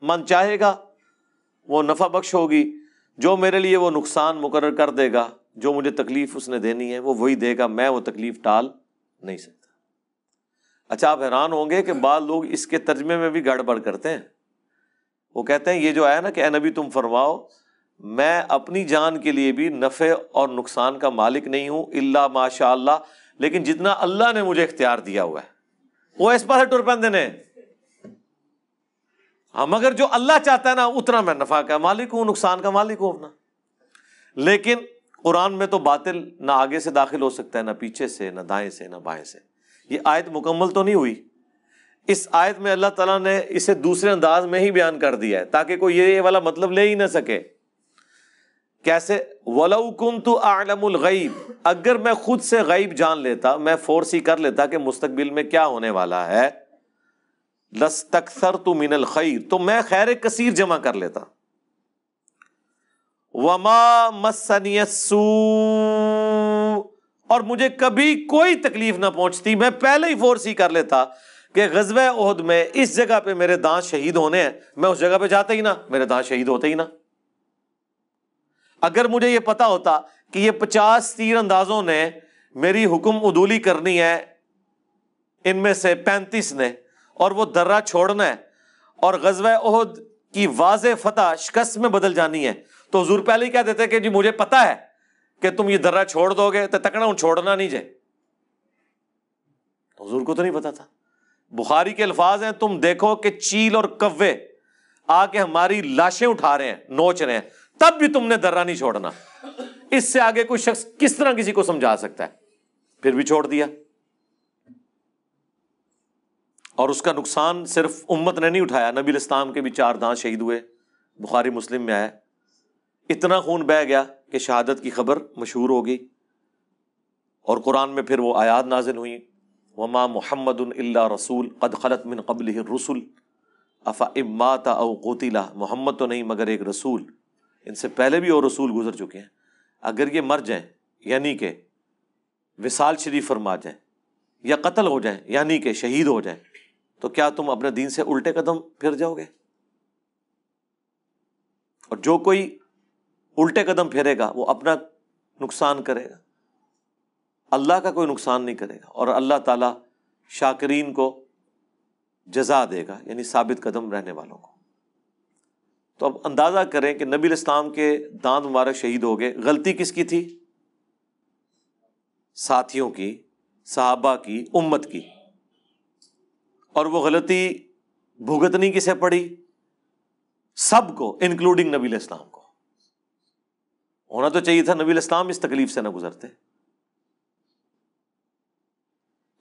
من چاہے گا وہ نفع بخش ہوگی، جو میرے لیے وہ نقصان مقرر کر دے گا، جو مجھے تکلیف اس نے دینی ہے وہ وہی دے گا، میں وہ تکلیف ٹال نہیں سکتا. اچھا آپ حیران ہوں گے کہ بعض لوگ اس کے ترجمے میں بھی گڑبڑ کرتے ہیں. وہ کہتے ہیں یہ جو آیا نا کہ اے نبی تم فرماؤ میں اپنی جان کے لیے بھی نفع اور نقصان کا مالک نہیں ہوں الا ماشاء اللہ، لیکن جتنا اللہ نے مجھے اختیار دیا ہوا ہے وہ اس پاسے ٹر پیندے نے. ہاں مگر جو اللہ چاہتا ہے نا اتنا میں نفع کا مالک ہوں، نقصان کا مالک ہوں اپنا. لیکن قرآن میں تو باطل نہ آگے سے داخل ہو سکتا ہے، نہ پیچھے سے، نہ دائیں سے، نہ بائیں سے. یہ آیت مکمل تو نہیں ہوئی. اس آیت میں اللہ تعالیٰ نے اسے دوسرے انداز میں ہی بیان کر دیا ہے تاکہ کوئی یہ والا مطلب لے ہی نہ سکے. کیسے؟ وَلَوْ كُنْتُ أَعْلَمُ الْغَيْبِ، اگر میں خود سے غیب جان لیتا، میں فورسی کر لیتا کہ مستقبل میں کیا ہونے والا ہے، لَاسْتَكْثَرْتُ مِنَ الْخَيْرِ، تو میں خیر کثیر جمع کر لیتا. وَمَا مَسَّنِيَ السُّوءُ، اور مجھے کبھی کوئی تکلیف نہ پہنچتی. میں پہلے ہی فورسی کر لیتا کہ غزوہ احد میں اس جگہ پہ میرے دانت شہید ہونے ہیں، میں اس جگہ پہ جاتا ہی نہ، میرے دانت شہید ہوتے ہی نہ. اگر مجھے یہ پتا ہوتا کہ یہ 50 تیر اندازوں نے میری حکم عدولی کرنی ہے، ان میں سے 35 نے، اور وہ درہ چھوڑنا ہے اور غزوہ احد کی واضح فتح شکست میں بدل جانی ہے، تو حضور پہلے ہی کہہ دیتے کہ جی مجھے پتا ہے کہ تم یہ درہ چھوڑ دو گے تو تکڑا ہوں چھوڑنا نہیں جائے. حضور کو تو نہیں پتا تھا. بخاری کے الفاظ ہیں تم دیکھو کہ چیل اور کوے آ کے ہماری لاشیں اٹھا رہے ہیں، نوچ رہے ہیں، تب بھی تم نے درہ نہیں چھوڑنا. اس سے آگے کوئی شخص کس طرح کسی کو سمجھا سکتا ہے؟ پھر بھی چھوڑ دیا. اور اس کا نقصان صرف امت نے نہیں اٹھایا، نبی الاسلام کے بھی 4 دانت شہید ہوئے، بخاری مسلم میں آیا. اتنا خون بہہ گیا کہ شہادت کی خبر مشہور ہو گئی. اور قرآن میں پھر وہ آیات نازل ہوئیں، وما محمد الا رسول قد خلت من قبلہ الرسل افإن مات او قتل، محمد تو نہیں مگر ایک رسول، ان سے پہلے بھی اور رسول گزر چکے ہیں، اگر یہ مر جائیں یعنی کہ وصال شریف فرما جائیں، یا قتل ہو جائیں یعنی کہ شہید ہو جائیں، تو کیا تم اپنے دین سے الٹے قدم پھر جاؤ گے؟ اور جو کوئی الٹے قدم پھیرے گا وہ اپنا نقصان کرے گا، اللہ کا کوئی نقصان نہیں کرے گا. اور اللہ تعالیٰ شاکرین کو جزا دے گا، یعنی ثابت قدم رہنے والوں کو. تو اب اندازہ کریں کہ نبی الاسلام کے دانت مبارک شہید ہو گئے، غلطی کس کی تھی؟ ساتھیوں کی، صحابہ کی، امت کی. اور وہ غلطی بھگتنی کسے پڑی؟ سب کو، انکلوڈنگ نبی الاسلام کو. ہونا تو چاہیے تھا نبی الاسلام اس تکلیف سے نہ گزرتے.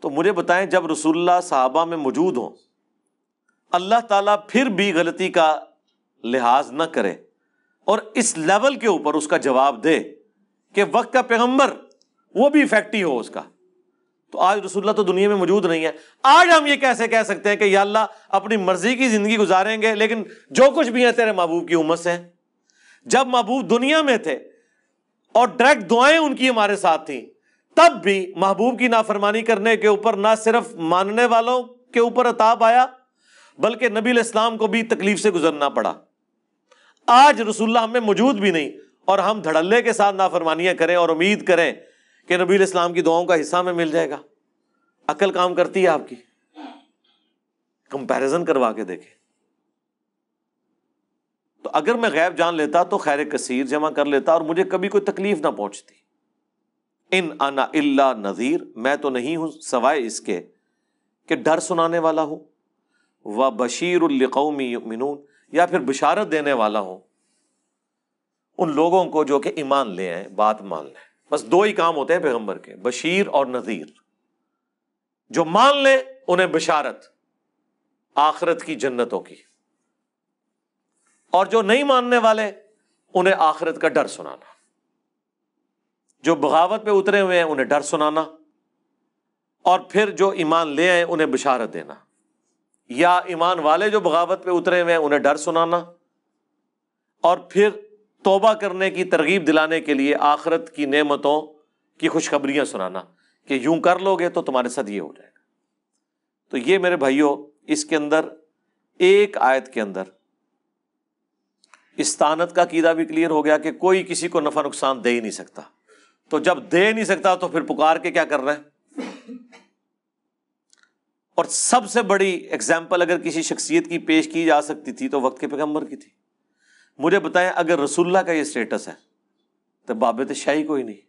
تو مجھے بتائیں جب رسول اللہ صحابہ میں موجود ہوں، اللہ تعالیٰ پھر بھی غلطی کا لحاظ نہ کرے اور اس لیول کے اوپر اس کا جواب دے کہ وقت کا پیغمبر وہ بھی افیکٹو ہو اس کا، تو آج رسول اللہ تو دنیا میں موجود نہیں ہے. آج ہم یہ کیسے کہہ سکتے ہیں کہ یا اللہ اپنی مرضی کی زندگی گزاریں گے لیکن جو کچھ بھی ہے تیرے محبوب کی امت سے ہیں؟ جب محبوب دنیا میں تھے اور ڈائریکٹ دعائیں ان کی ہمارے ساتھ تھیں، تب بھی محبوب کی نافرمانی کرنے کے اوپر نہ صرف ماننے والوں کے اوپر عذاب آیا بلکہ نبی علیہ السلام کو بھی تکلیف سے گزرنا پڑا۔ آج رسول اللہ ہم میں موجود بھی نہیں اور ہم دھڑلے کے ساتھ نافرمانیاں کریں اور امید کریں کہ نبی علیہ السلام کی دعاؤں کا حصہ ہمیں مل جائے گا۔ عقل کام کرتی ہے آپ کی؟ کمپیریزن کروا کے دیکھیں۔ تو اگر میں غیب جان لیتا تو خیر کثیر جمع کر لیتا اور مجھے کبھی کوئی تکلیف نہ پہنچتی۔ ان انا الا نذیر، میں تو نہیں ہوں سوائے اس کے کہ ڈر سنانے والا ہوں، و بشیر لقوم یؤمنون، یا پھر بشارت دینے والا ہوں ان لوگوں کو جو کہ ایمان لے آئیں، بات مان لیں۔ بس دو ہی کام ہوتے ہیں پیغمبر کے، بشیر اور نذیر۔ جو مان لیں انہیں بشارت آخرت کی، جنتوں کی، اور جو نہیں ماننے والے انہیں آخرت کا ڈر سنانا۔ جو بغاوت پہ اترے ہوئے ہیں انہیں ڈر سنانا، اور پھر جو ایمان لے آئے انہیں بشارت دینا، یا ایمان والے جو بغاوت پہ اترے ہوئے ہیں انہیں ڈر سنانا، اور پھر توبہ کرنے کی ترغیب دلانے کے لیے آخرت کی نعمتوں کی خوشخبریاں سنانا کہ یوں کر لو گے تو تمہارے ساتھ یہ ہو جائے گا۔ تو یہ میرے بھائیوں، اس کے اندر ایک آیت کے اندر استعانت کا عقیدہ بھی کلیئر ہو گیا کہ کوئی کسی کو نفع نقصان دے ہی نہیں سکتا، تو جب دے نہیں سکتا تو پھر پکار کے کیا کر رہا ہے۔ اور سب سے بڑی اگزامپل اگر کسی شخصیت کی پیش کی جا سکتی تھی تو وقت کے پیغمبر کی تھی۔ مجھے بتائیں اگر رسول اللہ کا یہ سٹیٹس ہے تو بابت شاہی کوئی نہیں۔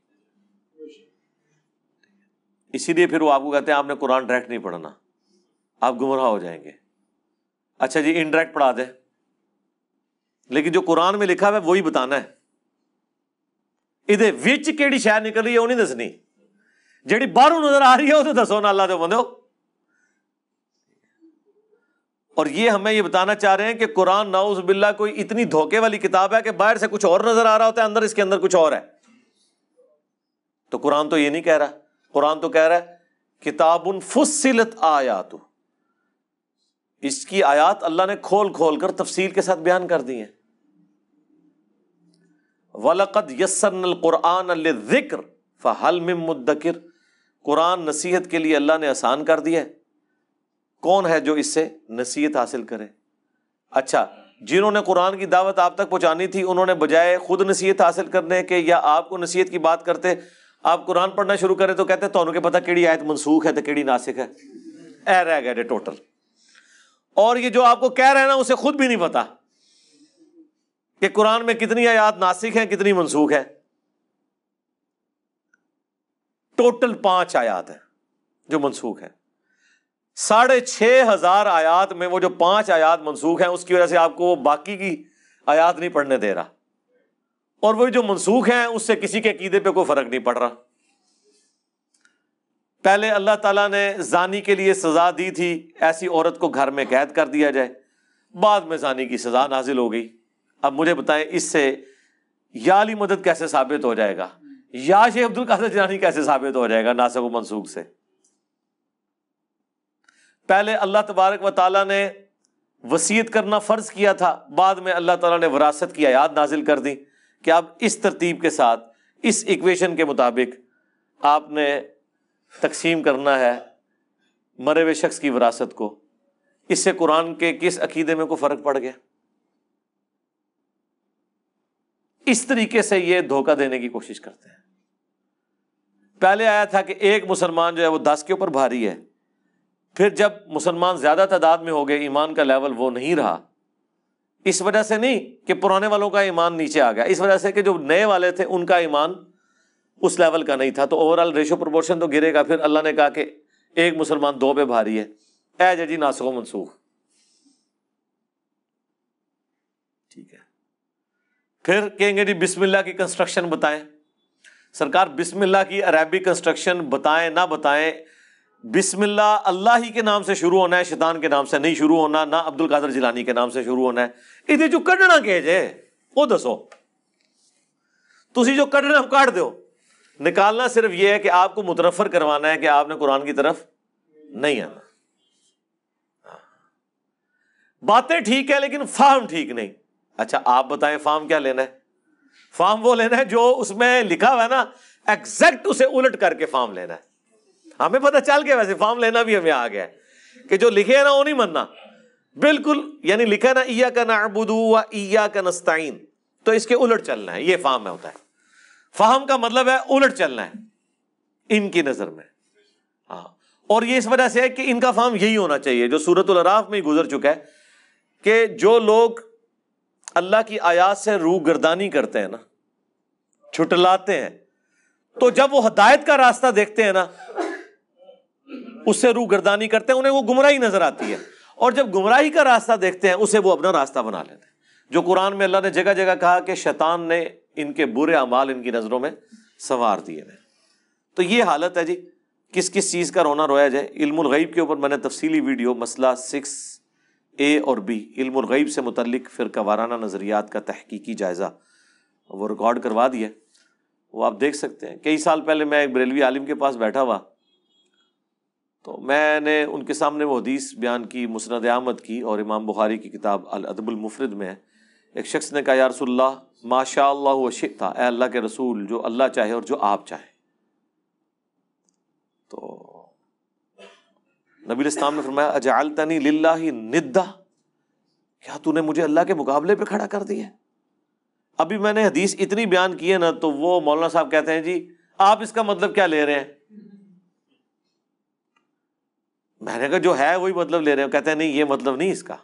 اسی لیے پھر وہ آپ کو کہتے ہیں آپ نے قرآن ڈائریکٹ نہیں پڑھنا، آپ گمراہ ہو جائیں گے۔ اچھا جی انڈائریکٹ پڑھا دیں، لیکن جو قرآن میں لکھا ہوا ہے وہی بتانا ہے۔ ادھے وچ کیڑی شے نکل رہی ہے وہ نہیں دسنی، جیڑی باہروں نظر آ رہی ہے وہ تو دسو نا اللہ دے بندو۔ اور یہ ہمیں یہ بتانا چاہ رہے ہیں کہ قرآن نعوذ باللہ کوئی اتنی دھوکے والی کتاب ہے کہ باہر سے کچھ اور نظر آ رہا ہوتا ہے، اندر اس کے اندر کچھ اور ہے۔ تو قرآن تو یہ نہیں کہہ رہا، قرآن تو کہہ رہا ہے کتاب فصلت آیات، اس کی آیات اللہ نے کھول کھول کر تفصیل کے ساتھ بیان کر دی ہیں۔ وَلَقَدْ يَسَّرْنَا الْقُرْآنَ لِلذِّكْرِ فَهَلْ مِن مُدَّكِرٍ، قرآن نصیحت کے لیے اللہ نے آسان کر دیا ہے، کون ہے جو اس سے نصیحت حاصل کرے۔ اچھا جنہوں نے قرآن کی دعوت آپ تک پہنچانی تھی انہوں نے بجائے خود نصیحت حاصل کرنے کے یا آپ کو نصیحت کی بات کرتے، آپ قرآن پڑھنا شروع کرے تو کہتے تو انہوں کے پتہ کیڑی آیت منسوخ ہے تو کیڑی ناسخ ہے، اے رہ گئے ٹوٹل۔ اور یہ جو آپ کو کہہ رہے ہیں نا اسے خود بھی نہیں پتا کہ قرآن میں کتنی آیات ناسخ ہیں کتنی منسوخ ہیں۔ ٹوٹل 5 آیات ہیں جو منسوخ ہیں، 6500 آیات میں وہ جو 5 آیات منسوخ ہیں اس کی وجہ سے آپ کو وہ باقی کی آیات نہیں پڑھنے دے رہا، اور وہ جو منسوخ ہیں اس سے کسی کے عقیدے پہ کوئی فرق نہیں پڑ رہا۔ پہلے اللہ تعالیٰ نے زانی کے لیے سزا دی تھی، ایسی عورت کو گھر میں قید کر دیا جائے، بعد میں زانی کی سزا نازل ہو گئی۔ اب مجھے بتائیں اس سے یا علی مدد کیسے ثابت ہو جائے گا، یا شیخ عبد القادر جیلانی کیسے ثابت ہو جائے گا ناسخ و منسوخ سے؟ پہلے اللہ تبارک و تعالیٰ نے وصیت کرنا فرض کیا تھا، بعد میں اللہ تعالیٰ نے وراثت کی آیات نازل کر دی کہ اب اس ترتیب کے ساتھ اس ایکویشن کے مطابق آپ نے تقسیم کرنا ہے مرے ہوئے شخص کی وراثت کو۔ اس سے قرآن کے کس عقیدے میں کوئی فرق پڑ گیا؟ اس طریقے سے یہ دھوکہ دینے کی کوشش کرتے ہیں۔ پہلے آیا تھا کہ ایک مسلمان جو ہے وہ 10 کے اوپر بھاری ہے، پھر جب مسلمان زیادہ تعداد میں ہو گئے ایمان کا لیول وہ نہیں رہا، اس وجہ سے نہیں کہ پرانے والوں کا ایمان نیچے آ گیا، اس وجہ سے کہ جو نئے والے تھے ان کا ایمان اس لیول کا نہیں تھا، تو اوورآل ریشو پروپورشن تو گرے گا۔ پھر اللہ نے کہا کہ ایک مسلمان 2 پہ بھاری ہے، اے جی ناسخ و منسوخ، ٹھیک ہے۔ پھر کہیں گے جی بسم اللہ کی کنسٹرکشن بتائیں۔ سرکار بسم اللہ کی عربی کنسٹرکشن بتائیں نہ بتائیں، بسم اللہ اللہ ہی کے نام سے شروع ہونا ہے، شیطان کے نام سے نہیں شروع ہونا، نہ عبد القادر جیلانی کے نام سے شروع ہونا ہے۔ یہ جو کڈنا کہ جے وہ دسو، تسی جو کڈنا کاٹ دو، نکالنا صرف یہ ہے کہ آپ کو متنفر کروانا ہے کہ آپ نے قرآن کی طرف نہیں آنا۔ باتیں ٹھیک ہے لیکن فہم ٹھیک نہیں۔ اچھا آپ بتائیں فہم کیا لینا ہے؟ فارم وہ لینا ہے جو اس میں لکھا ہوا ہے نا، ایگزیکٹ اسے الٹ کر کے فارم لینا ہے. ہمیں پتہ چل گیا ویسے فارم لینا بھی ہمیں آ گیا ہے کہ جو لکھے ہے نا وہ نہیں مننا بالکل. یعنی لکھا ہے نا ایاک نعبد و ایاک نستعین، تو اس کے الٹ چلنا ہے. یہ فہم ہوتا ہے. فہم کا مطلب ہے الٹ چلنا ہے ان کی نظر میں. ہاں، اور یہ اس وجہ سے ہے کہ ان کا فہم یہی ہونا چاہیے جو سورۃ الاعراف میں ہی گزر چکا ہے کہ جو لوگ اللہ کی آیات سے روگردانی کرتے ہیں نا، چھٹلاتے ہیں، تو جب وہ ہدایت کا راستہ دیکھتے ہیں نا اس سے روگردانی کرتے ہیں، انہیں وہ گمراہی نظر آتی ہے. اور جب گمراہی کا راستہ دیکھتے ہیں اسے وہ اپنا راستہ بنا لیتے ہیں. جو قرآن میں اللہ نے جگہ جگہ کہا کہ شیطان نے ان کے برے اعمال ان کی نظروں میں سنوار دیے ہیں. تو یہ حالت ہے جی. کس کس چیز کا رونا رویا جائے. علم الغیب کے اوپر میں نے تفصیلی ویڈیو مسئلہ 6A اور B علم الغیب سے متعلق فرقہ وارانہ نظریات کا تحقیقی جائزہ وہ ریکارڈ کروا دیا. وہ آپ دیکھ سکتے ہیں. کئی سال پہلے میں ایک بریلوی عالم کے پاس بیٹھا ہوا، تو میں نے ان کے سامنے وہ حدیث بیان کی مسند احمد کی، اور امام بخاری کی کتاب الادب المفرد میں ہے. ایک شخص نے کہا یا رسول اللہ ما شاء اللہ و شئت، اے اللہ کے رسول جو اللہ چاہے اور جو آپ چاہیں. تو نبی اسلام نے فرمایا اجعلتنی للہ ندا، کیا تو نے مجھے اللہ کے مقابلے پہ کھڑا کر دیا؟ ابھی میں نے حدیث اتنی بیان کی ہے نا، تو وہ مولانا صاحب کہتے ہیں جی آپ اس کا مطلب کیا لے رہے ہیں؟ میں نے کہا جو ہے وہی مطلب لے رہے ہیں. کہتے ہیں نہیں یہ مطلب نہیں اس کا.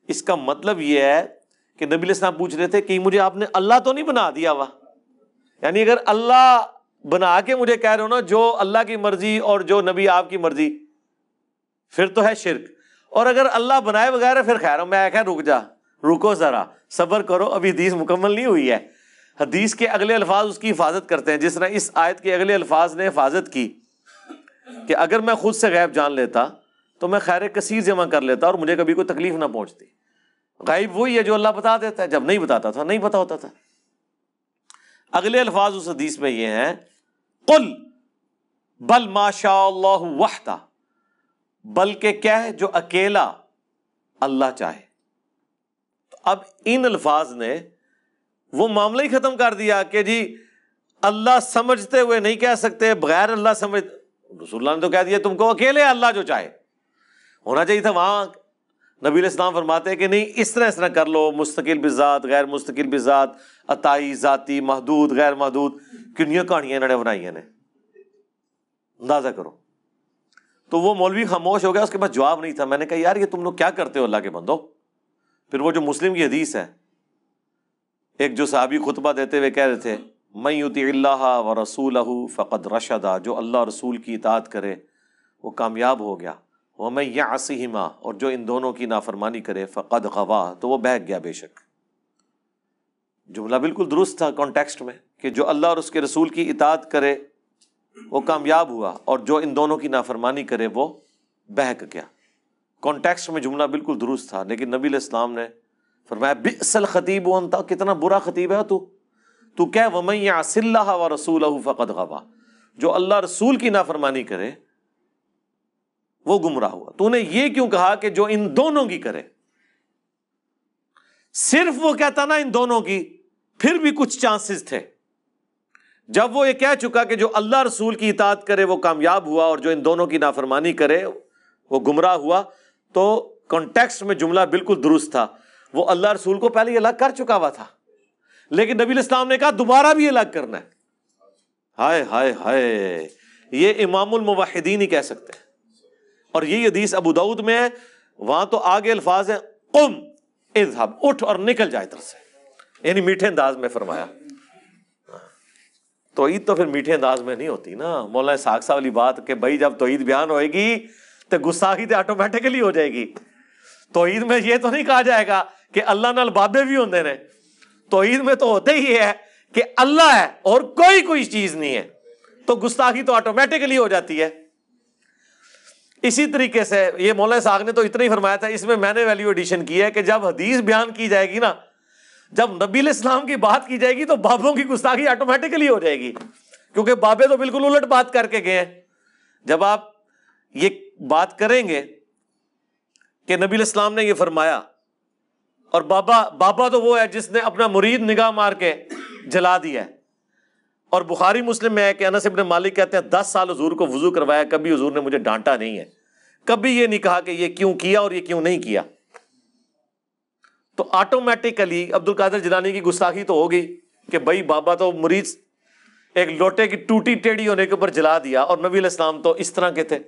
اس کا مطلب یہ ہے کہ نبی علیہ السلام پوچھ رہے تھے کہ مجھے آپ نے اللہ تو نہیں بنا دیا ہوا؟ یعنی اگر اللہ بنا کے مجھے کہہ رہے ہو نا جو اللہ کی مرضی اور جو نبی آپ کی مرضی، پھر تو ہے شرک. اور اگر اللہ بنائے بغیر پھر خیر. میں کہا رکو ذرا صبر کرو، ابھی حدیث مکمل نہیں ہوئی ہے. حدیث کے اگلے الفاظ اس کی حفاظت کرتے ہیں، جس طرح اس آیت کے اگلے الفاظ نے حفاظت کی کہ اگر میں خود سے غیب جان لیتا تو میں خیر کثیر جمع کر لیتا اور مجھے کبھی کوئی تکلیف نہ پہنچتی. غیب وہی ہے جو اللہ بتا دیتا ہے، جب نہیں بتاتا تھا نہیں پتا ہوتا تھا. اگلے الفاظ اس حدیث میں یہ ہیں قل بل ما شاء اللہ وحدہ، بلکہ کیا ہے جو اکیلا اللہ چاہے. تو اب ان الفاظ نے وہ معاملہ ہی ختم کر دیا کہ جی اللہ سمجھتے ہوئے نہیں کہہ سکتے، بغیر اللہ سمجھ. رسول اللہ نے تو کہہ دیا تم کو اکیلے اللہ جو چاہے. ہونا چاہیے تھا وہاں نبی علیہ السلام فرماتے ہیں کہ نہیں اس طرح کر لو، مستقل بذات، غیر مستقل بذات، عطائی، ذاتی، محدود، غیر محدود. کنیاں کہانیاں انہوں نے بنائی ہیں، اندازہ کرو. تو وہ مولوی خاموش ہو گیا، اس کے پاس جواب نہیں تھا. میں نے کہا یار یہ تم لوگ کیا کرتے ہو اللہ کے بندو. پھر وہ جو مسلم کی حدیث ہے، ایک جو صحابی خطبہ دیتے ہوئے کہہ رہے تھے من یطع اللہ ورسولہ فقد رشد، جو اللہ اور رسول کی اطاعت کرے وہ کامیاب ہو گیا. ومن یعصہما، اور جو ان دونوں کی نافرمانی کرے فقد غوا، تو وہ بہک گیا بے شک. جملہ بالکل درست تھا کانٹیکسٹ میں کہ جو اللہ اور اس کے رسول کی اطاعت کرے وہ کامیاب ہوا، اور جو ان دونوں کی نافرمانی کرے وہ بہک گیا. کانٹیکسٹ میں جملہ بالکل درست تھا، لیکن نبی علیہ السلام نے فرمایا بئس الخطیب انت، کتنا برا خطیب ہے تو کہہ ومن یعص اللہ ورسولہ فقد غوا، جو اللہ رسول کی نافرمانی کرے وہ گمراہ ہوا. تو نے یہ کیوں کہا کہ جو ان دونوں کی کرے؟ صرف وہ کہتا نا ان دونوں کی، پھر بھی کچھ چانسز تھے. جب وہ یہ کہہ چکا کہ جو اللہ رسول کی اطاعت کرے وہ کامیاب ہوا اور جو ان دونوں کی نافرمانی کرے وہ گمراہ ہوا، تو کانٹیکسٹ میں جملہ بالکل درست تھا. وہ اللہ رسول کو پہلے الگ کر چکا ہوا تھا، لیکن نبی علیہ السلام نے کہا دوبارہ بھی الگ کرنا ہے. ہائے ہائے ہائے، یہ امام الموحدین ہی کہہ سکتے ہیں. اور یہ حدیث ابو داؤد میں ہے، وہاں تو آگے الفاظ ہیں قم اذهب، اٹھ اور نکل جائے ادھر سے، یعنی میٹھے انداز میں فرمایا. توحید تو پھر میٹھے انداز میں نہیں ہوتی نا. مولانا اسحاق صاحب والی بات کہ بھائی جب توحید بیان ہوئے گی تو گستاخی تو آٹومیٹکلی ہو جائے گی. توحید میں یہ تو نہیں کہا جائے گا کہ اللہ نال بابے بھی ہوندے نے. توحید میں تو ہوتے ہی ہے کہ اللہ ہے اور کوئی چیز نہیں ہے، تو گستاخی تو آٹومیٹکلی ہو جاتی ہے. اسی طریقے سے یہ مولانا اسحاق نے تو اتنا ہی فرمایا تھا. اس میں نے ویلیو ایڈیشن کی ہے کہ جب حدیث بیان کی جائے گی نا، جب نبی علیہ السلام کی بات کی جائے گی تو بابوں کی گستاخی آٹومیٹکلی ہو جائے گی، کیونکہ بابے تو بالکل الٹ بات کر کے گئے ہیں. جب آپ یہ بات کریں گے کہ نبی علیہ السلام نے یہ فرمایا اور بابا تو وہ ہے جس نے اپنا مرید نگاہ مار کے جلا دیا ہے. اور بخاری مسلم میں ہے کہ انس ابن مالک کہتے ہیں 10 سال حضور کو وضو کروایا, کبھی حضور نے مجھے ڈانٹا نہیں ہے, کبھی یہ نہیں کہا کہ یہ کیوں کیا اور یہ کیوں نہیں کیا. تو آٹومیٹیکلی عبد القادر جیلانی کی گستاخی تو ہوگی کہ بھائی بابا تو مرید ایک لوٹے کی ٹوٹی ٹیڑھی ہونے کے اوپر جلا دیا, اور نبی علیہ السلام تو اس طرح کے تھے.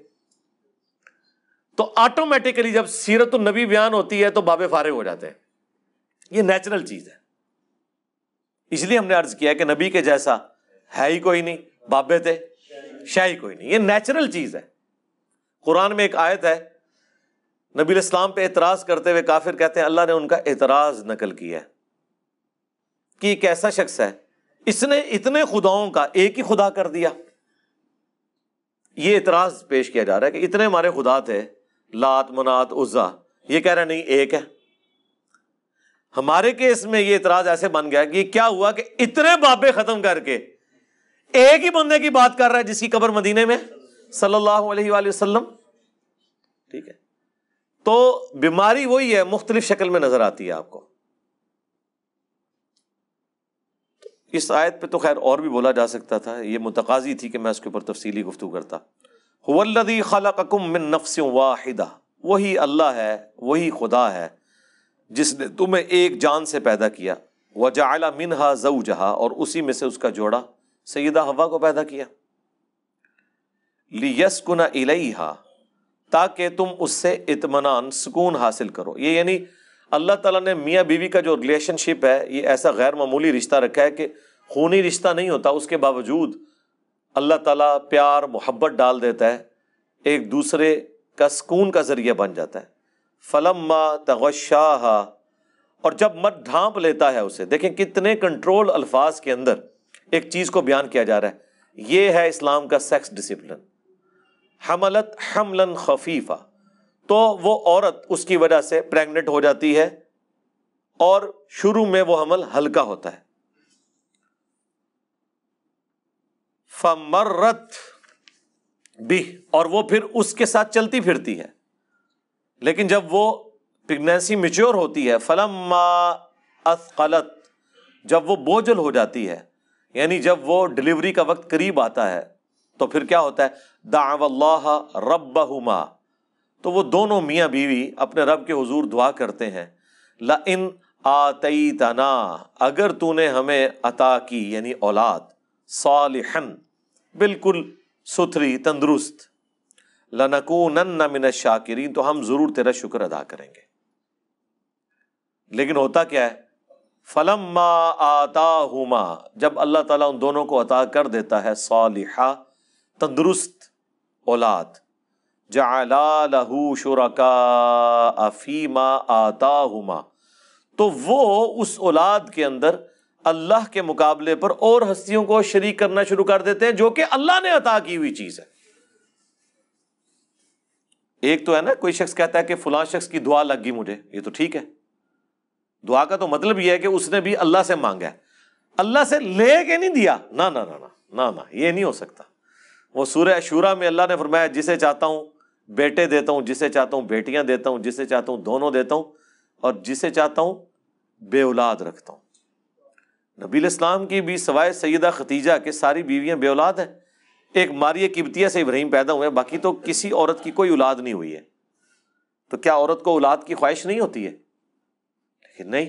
تو آٹومیٹیکلی جب سیرت النبی بیان ہوتی ہے تو بابے فارغ ہو جاتے ہیں. یہ نیچرل چیز ہے. اس لیے ہم نے عرض کیا کہ نبی کے جیسا ہے ہی کوئی نہیں, بابے تھے شاہ ہی کوئی نہیں. یہ نیچرل چیز ہے. قرآن میں ایک آیت ہے, نبی علیہ السلام پہ اعتراض کرتے ہوئے کافر کہتے ہیں اللہ نے ان کا اعتراض نقل کیا ہے کہ ایک ایسا شخص ہے اس نے اتنے خداؤں کا ایک ہی خدا کر دیا. یہ اعتراض پیش کیا جا رہا ہے کہ اتنے ہمارے خدا تھے, لات منات عزا, یہ کہہ رہے نہیں ایک ہے. ہمارے کیس میں یہ اعتراض ایسے بن گیا کہ کیا ہوا کہ اتنے بابے ختم کر کے ایک ہی بندے کی بات کر رہا ہے جس کی قبر مدینے میں صلی اللہ علیہ وآلہ وسلم. ٹھیک ہے, تو بیماری وہی ہے, مختلف شکل میں نظر آتی ہے آپ کو. اس آیت پہ تو خیر اور بھی بولا جا سکتا تھا, یہ متقاضی تھی کہ میں اس کے اوپر تفصیلی گفتگو کرتا. هو الذی خلقکم من نفس واحدہ, وہی اللہ ہے, وہی خدا ہے جس نے تمہیں ایک جان سے پیدا کیا. وجعل منہا زوجہا, اور اسی میں سے اس کا جوڑا سیدہ حوا کو پیدا کیا. لیسکن الیہا, تاکہ تم اس سے اطمینان سکون حاصل کرو. یہ یعنی اللہ تعالیٰ نے میاں بیوی کا جو ریلیشن شپ ہے یہ ایسا غیر معمولی رشتہ رکھا ہے کہ خونی رشتہ نہیں ہوتا, اس کے باوجود اللہ تعالیٰ پیار محبت ڈال دیتا ہے, ایک دوسرے کا سکون کا ذریعہ بن جاتا ہے. فلما تغشاہا, اور جب مت ڈھانپ لیتا ہے اسے. دیکھیں کتنے کنٹرول الفاظ کے اندر ایک چیز کو بیان کیا جا رہا ہے. یہ ہے اسلام کا سیکس ڈسپلن. حملت حملا خفیفا, تو وہ عورت اس کی وجہ سے پریگننٹ ہو جاتی ہے اور شروع میں وہ حمل ہلکا ہوتا ہے. فمرت بھی, اور وہ پھر اس کے ساتھ چلتی پھرتی ہے. لیکن جب وہ پریگنینسی میچور ہوتی ہے, فلما اثقلت, جب وہ بوجھل ہو جاتی ہے, یعنی جب وہ ڈلیوری کا وقت قریب آتا ہے تو پھر کیا ہوتا ہے, دعوا اللہ ربہما, تو وہ دونوں میاں بیوی اپنے رب کے حضور دعا کرتے ہیں, لئن آتیتنا, اگر تو نے ہمیں عطا کی یعنی اولاد, صالحن, بالکل ستھری تندرست, لنکونن من الشاکرین, تو ہم ضرور تیرا شکر ادا کریں گے. لیکن ہوتا کیا ہے, فلما آتاہما, جب اللہ تعالیٰ ان دونوں کو عطا کر دیتا ہے صالحہ تندرست اولاد, جعلا لہ شرکاء فیما آتاہما, تو وہ اس اولاد کے اندر اللہ کے مقابلے پر اور ہستیوں کو شریک کرنا شروع کر دیتے ہیں جو کہ اللہ نے عطا کی ہوئی چیز ہے. ایک تو ہے نا, کوئی شخص کہتا ہے کہ فلاں شخص کی دعا لگ گئی مجھے, یہ تو ٹھیک ہے, دعا کا تو مطلب یہ ہے کہ اس نے بھی اللہ سے مانگا ہے, اللہ سے لے کے نہیں دیا. نہ نہ نہ نہ نہ, یہ نہیں ہو سکتا. وہ سورہ شورا میں اللہ نے فرمایا جسے چاہتا ہوں بیٹے دیتا ہوں, جسے چاہتا ہوں بیٹیاں دیتا ہوں, جسے چاہتا ہوں دونوں دیتا ہوں, اور جسے چاہتا ہوں بے اولاد رکھتا ہوں. نبی علیہ السلام کی بھی سوائے سیدہ خدیجہ کے ساری بیویاں بے اولاد ہیں. ایک ماریہ قبطیہ سے ابراہیم پیدا ہوئے, باقی تو کسی عورت کی کوئی اولاد نہیں ہوئی ہے. تو کیا عورت کو اولاد کی خواہش نہیں ہوتی ہے؟ لیکن نہیں,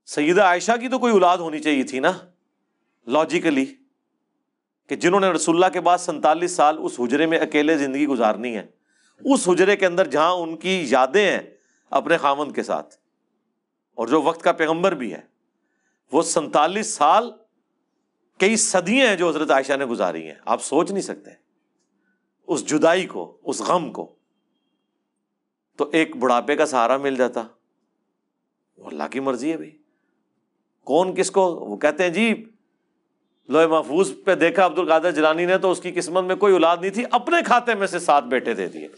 سیدہ عائشہ کی تو کوئی اولاد ہونی چاہیے تھی نا لاجیکلی, کہ جنہوں نے رسول اللہ کے بعد 47 سال اس حجرے میں اکیلے زندگی گزارنی ہے, اس حجرے کے اندر جہاں ان کی یادیں ہیں اپنے خاوند کے ساتھ, اور جو وقت کا پیغمبر بھی ہے, وہ 47 سال کئی صدیاں ہیں جو حضرت عائشہ نے گزاری ہیں. آپ سوچ نہیں سکتے اس جدائی کو, اس غم کو. تو ایک بڑھاپے کا سہارا مل جاتا, وہ اللہ کی مرضی ہے بھائی, کون کس کو. وہ کہتے ہیں جی لوح محفوظ پہ دیکھا عبد القادر جیلانی نے تو اس کی قسمت میں کوئی اولاد نہیں تھی, اپنے کھاتے میں سے 7 بیٹے دے دیے.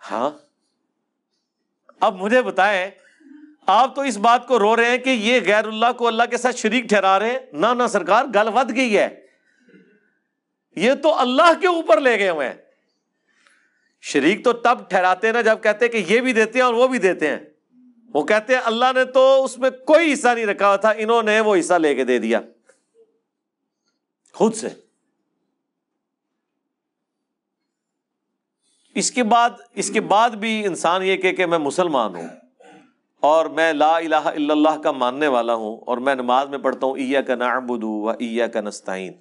ہاں, اب مجھے بتائیں, آپ تو اس بات کو رو رہے ہیں کہ یہ غیر اللہ کو اللہ کے ساتھ شریک ٹھہرا رہے ہیں. نہ نہ سرکار, گل ود گئی ہے, یہ تو اللہ کے اوپر لے گئے ہوئے ہیں. شریک تو تب ٹھہراتے ہیں نا جب کہتے ہیں کہ یہ بھی دیتے ہیں اور وہ بھی دیتے ہیں. وہ کہتے ہیں اللہ نے تو اس میں کوئی حصہ نہیں رکھا ہوا تھا, انہوں نے وہ حصہ لے کے دے دیا خود سے. اس کے بعد بھی انسان یہ کہ میں مسلمان ہوں اور میں لا الہ الا اللہ کا ماننے والا ہوں اور میں نماز میں پڑھتا ہوں ایاک نعبد و ایاک نستعین,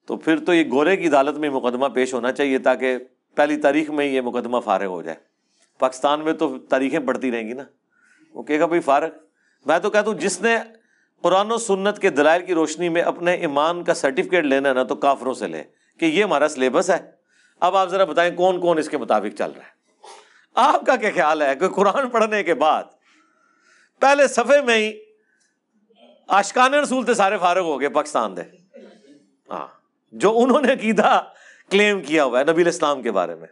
تو پھر تو یہ گورے کی عدالت میں مقدمہ پیش ہونا چاہیے تاکہ پہلی تاریخ میں یہ مقدمہ فارغ ہو جائے. پاکستان میں تو تاریخیں پڑھتی رہیں گی نا, وہ کہے گا بھائی فارغ. میں تو کہتا ہوں جس نے قرآن و سنت کے دلائل کی روشنی میں اپنے ایمان کا سرٹیفکیٹ لینا ہے نا تو کافروں سے لے کہ یہ ہمارا سلیبس ہے. اب آپ ذرا بتائیں کون کون اس کے مطابق چل رہا ہے؟ آپ کا کیا خیال ہے کہ قرآن پڑھنے کے بعد پہلے صفحے میں ہی عاشقان رسول تے سارے فارغ ہو گئے پاکستان دے, ہاں, جو انہوں نے عقیدہ کلیم کیا ہوا ہے نبی الاسلام کے بارے میں.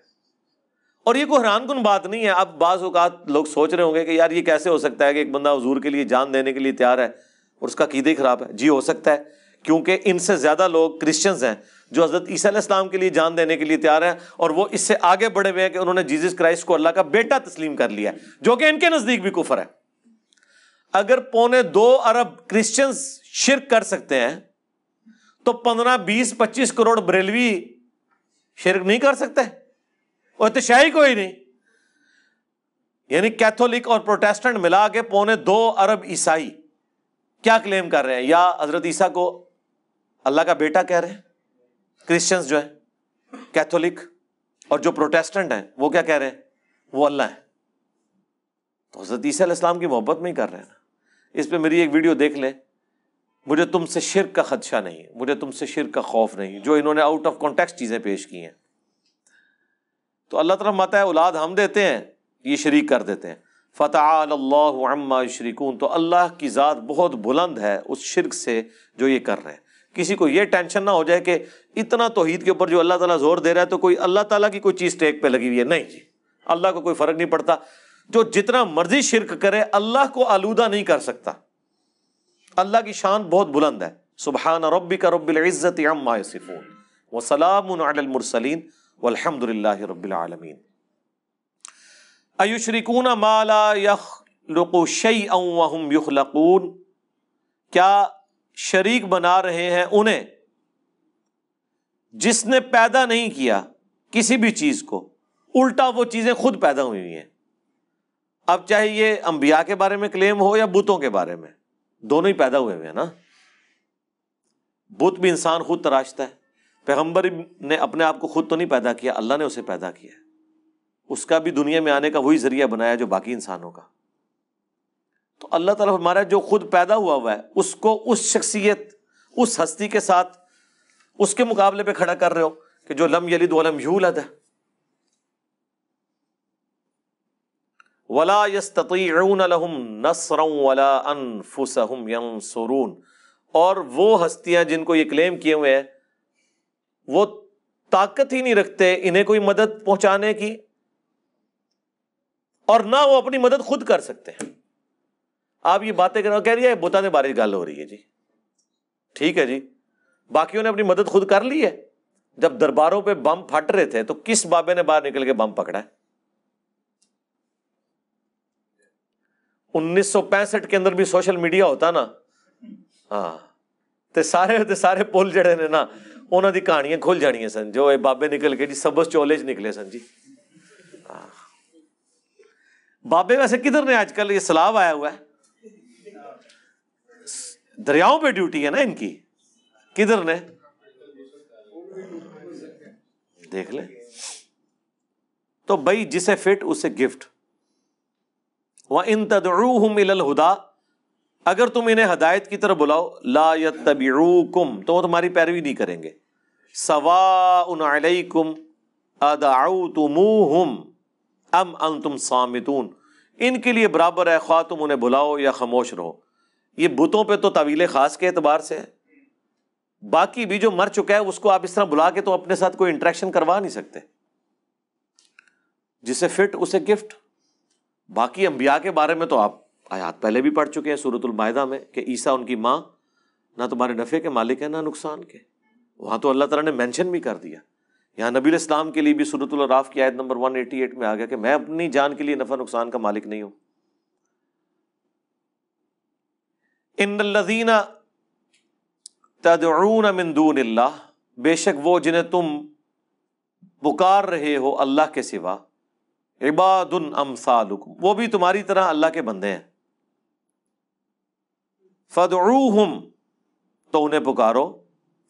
اور یہ کوئی حیران کن بات نہیں ہے. اب بعض اوقات لوگ سوچ رہے ہوں گے کہ یار یہ کیسے ہو سکتا ہے کہ ایک بندہ حضور کے لیے جان دینے کے لیے تیار ہے اور اس کا عقیدہ ہی خراب ہے. جی ہو سکتا ہے, کیونکہ ان سے زیادہ لوگ کرسچنز ہیں جو حضرت عیسیٰ علیہ السلام کے لیے جان دینے کے لیے تیار ہیں, اور وہ اس سے آگے بڑھے ہوئے ہیں کہ انہوں نے جیزس کرائسٹ کو اللہ کا بیٹا تسلیم کر لیا ہے, جو کہ ان کے نزدیک بھی کفر ہے. اگر 2.25 ارب کرسچنز شرک کر سکتے ہیں تو 15, 20, 25 کروڑ بریلوی شرک نہیں کر سکتے؟ وہ اتشاہی کوئی نہیں. یعنی کیتھولک اور پروٹیسٹنٹ ملا کے 2.25 ارب عیسائی کیا کلیم کر رہے ہیں؟ یا حضرت عیسیٰ کو اللہ کا بیٹا کہہ رہے ہیں. کرسچنز جو ہیں کیتھولک اور جو پروٹیسٹنٹ ہیں وہ کیا کہہ رہے ہیں؟ وہ اللہ ہے. تو حضرت عیسیٰ علیہ السلام کی محبت میں ہی کر رہے ہیں نا. اس پہ میری ایک ویڈیو دیکھ لیں. مجھے تم سے شرک کا خدشہ نہیں, مجھے تم سے شرک کا خوف نہیں, جو انہوں نے آؤٹ آف کانٹیکسٹ چیزیں پیش کی ہیں. تو اللہ تعالیٰ ماتا ہے اولاد ہم دیتے ہیں, یہ شریک کر دیتے ہیں. فتعالی اللہ عما یشرکون, تو اللہ کی ذات بہت بلند ہے اس شرک سے جو یہ کر رہے ہیں. کسی کو یہ ٹینشن نہ ہو جائے کہ اتنا توحید کے اوپر جو اللہ تعالیٰ زور دے رہا ہے تو کوئی اللہ تعالیٰ کی کوئی چیز ٹیک پہ لگی ہوئی ہے. نہیں جی, اللہ کو کوئی فرق نہیں پڑتا. جو جتنا مرضی شرک کرے اللہ کو آلودہ نہیں کر سکتا. اللہ کی شان بہت بلند ہے. سبحان ربک رب العزت عما یصفون وسلام علی المرسلین والحمد للہ رب العالمین. ایشرکون ما لا یخلق شیئا وہم یخلقون, کیا شریک بنا رہے ہیں انہیں جس نے پیدا نہیں کیا کسی بھی چیز کو, الٹا وہ چیزیں خود پیدا ہوئی ہیں. اب چاہے یہ انبیاء کے بارے میں کلیم ہو یا بتوں کے بارے میں, دونوں ہی پیدا ہوئے ہیں نا. بت بھی انسان خود تراشتا ہے, پیغمبر نے اپنے آپ کو خود تو نہیں پیدا کیا, اللہ نے اسے پیدا کیا. اس کا بھی دنیا میں آنے کا وہی ذریعہ بنایا جو باقی انسانوں کا. تو اللہ تعالیٰ ہمارا جو خود پیدا ہوا ہے اس کو اس شخصیت, اس ہستی کے ساتھ اس کے مقابلے پہ کھڑا کر رہے ہو کہ جو لم یلد ولم یولد ہے. وَلَا يَسْتَطِيعُونَ لَهُمْ نَصْرًا وَلَا أَنفُسَهُمْ يَنصُرُونَ, اور وہ ہستیاں جن کو یہ کلیم کیے ہوئے ہیں وہ طاقت ہی نہیں رکھتے انہیں کوئی مدد پہنچانے کی, اور نہ وہ اپنی مدد خود کر سکتے ہیں. آپ یہ باتیں کرنا کہہ رہی ہے بتانے بارے گل ہو رہی ہے جی, ٹھیک ہے جی. باقیوں نے اپنی مدد خود کر لی ہے. جب درباروں پہ بم پھٹ رہے تھے تو کس بابے نے باہر نکل کے بم پکڑا ہے؟ 1965 کے اندر بھی سوشل میڈیا ہوتا نا, ہاں, تے سارے پل جڑے نے نا انہاں دی کہانیاں کھل جانیاں سن, جو اے بابے نکل کے جی سبز چولے چ نکلے سن جی. بابے ویسے کدھر نے آج کل؟ یہ سیلاب آیا ہوا ہے, دریاؤں پہ ڈیوٹی ہے نا ان کی, کدھر نے دیکھ لیں. تو بھائی جسے فٹ اسے گفٹ. وَإِن تَدْعُوهُمْ إِلَى الْهُدَىٰ, اگر تم انہیں ہدایت کی طرف بلاؤ, لَا يَتَّبِعُوكُمْ, تو وہ تمہاری پیروی نہیں کریں گے. سَوَاءٌ عَلَيْكُمْ أَدَعَوْتُمُوهُمْ أَمْ أَنْتُمْ صَامِتُونَ, ان کے لیے برابر ہے خواہ تم انہیں بلاؤ یا خاموش رہو. یہ بتوں پہ تو تعویل خاص کے اعتبار سے ہے, باقی بھی جو مر چکا ہے اس کو آپ اس طرح بلا کے تو اپنے ساتھ کوئی انٹریکشن کروا نہیں سکتے. جسے فٹ اسے گفٹ. باقی انبیاء کے بارے میں تو آپ آیات پہلے بھی پڑھ چکے ہیں سورۃ المائدہ میں کہ عیسیٰ ان کی ماں نہ تمہارے نفع کے مالک ہے نہ نقصان کے. وہاں تو اللہ تعالیٰ نے مینشن بھی کر دیا یہاں نبی علیہ السلام کے لیے بھی سورۃ الاعراف کی آیت نمبر 188 میں آ گیا کہ میں اپنی جان کے لیے نفع نقصان کا مالک نہیں ہوں. ان الذین تدعون من دون اللہ، بے شک وہ جنہیں تم پکار رہے ہو اللہ کے سوا، عباد امثالکم، وہ بھی تمہاری طرح اللہ کے بندے ہیں. فادعوہم، تو انہیں پکارو،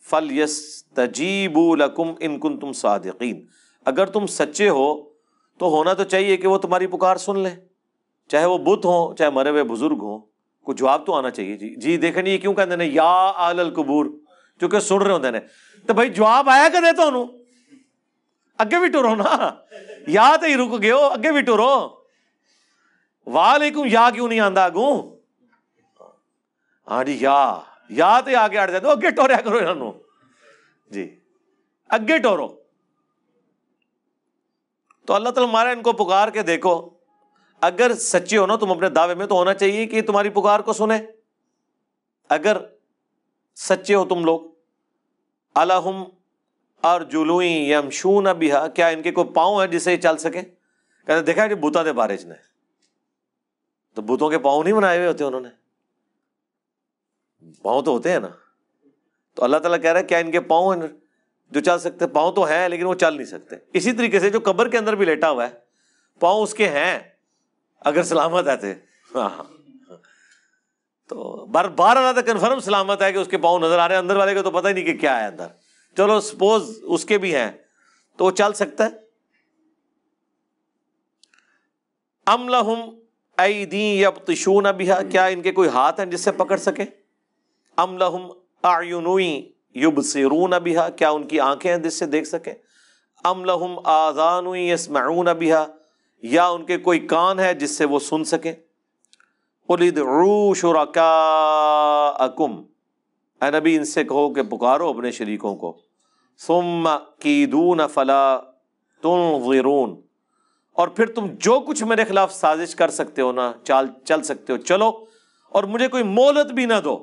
فلیستجیبوا لکم ان کنتم صادقین، اگر تم سچے ہو تو ہونا تو چاہیے کہ وہ تمہاری پکار سن لیں، چاہے وہ بت ہوں چاہے مرے ہوئے بزرگ ہوں. کوئی جواب تو آنا چاہیے. جی دیکھیں یہ کیوں کہتے ہیں یا آل القبور، چونکہ سن رہے ہوتے ہیں تو بھائی جواب آیا کہ دیتا انہوں اگے بھی ٹورو نا، یا تو ہی رک گئے ہو، اگے بھی ٹورو. وعلیکم یا کیوں نہیں آندا اگوں؟ ہاں جی یا تو آگے اڑ جاتے اگے ٹوریا کرو انہوں جی، اگے ٹورو. تو اللہ تعالیٰ ہمارا ان کو پکار کے دیکھو، اگر سچے ہو نا تم اپنے دعوے میں تو ہونا چاہیے کہ تمہاری پکار کو سنے. اگر سچے ہو تم لوگ، الہم ارجل یمشون بہا، کیا ان کے کوئی پاؤں ہیں جس سے یہ چل سکے؟ کہتے دیکھا کہ بوتا دے بارے نے تو بتوں کے پاؤں نہیں بنائے ہوئے ہوتے انہوں نے، پاؤں تو ہوتے ہیں نا. تو اللہ تعالیٰ کہہ رہا ہے کیا ان کے پاؤں ہیں جو چل سکتے؟ پاؤں تو ہیں لیکن وہ چل نہیں سکتے. اسی طریقے سے جو قبر کے اندر بھی لیٹا ہوا ہے پاؤں اس کے ہیں اگر سلامت ہے ہاں. تو بار اللہ تک کنفرم سلامت ہے کہ اس کے پاؤں نظر آ رہے ہیں، اندر والے کو تو پتہ ہی نہیں کہ کیا ہے اندر. چلو سپوز اس کے بھی ہیں تو وہ چل سکتا ہے. ام لہم ایدی یبطشون بہا، کیا ان کے کوئی ہاتھ ہیں جس سے پکڑ سکے؟ ام لہم اعین یبصرون بہا، کیا ان کی آنکھیں ہیں جس سے دیکھ سکے؟ ام لہم آذان یسمعون بہا، یا ان کے کوئی کان ہے جس سے وہ سن سکے؟ قل ادعوا شرکاءکم، اے نبی ان سے کہو کہ پکارو اپنے شریکوں کو، ثم کیدون فلا تنظرون، اور پھر تم جو کچھ میرے خلاف سازش کر سکتے ہو نا، چل سکتے ہو چلو، اور مجھے کوئی مہلت بھی نہ دو.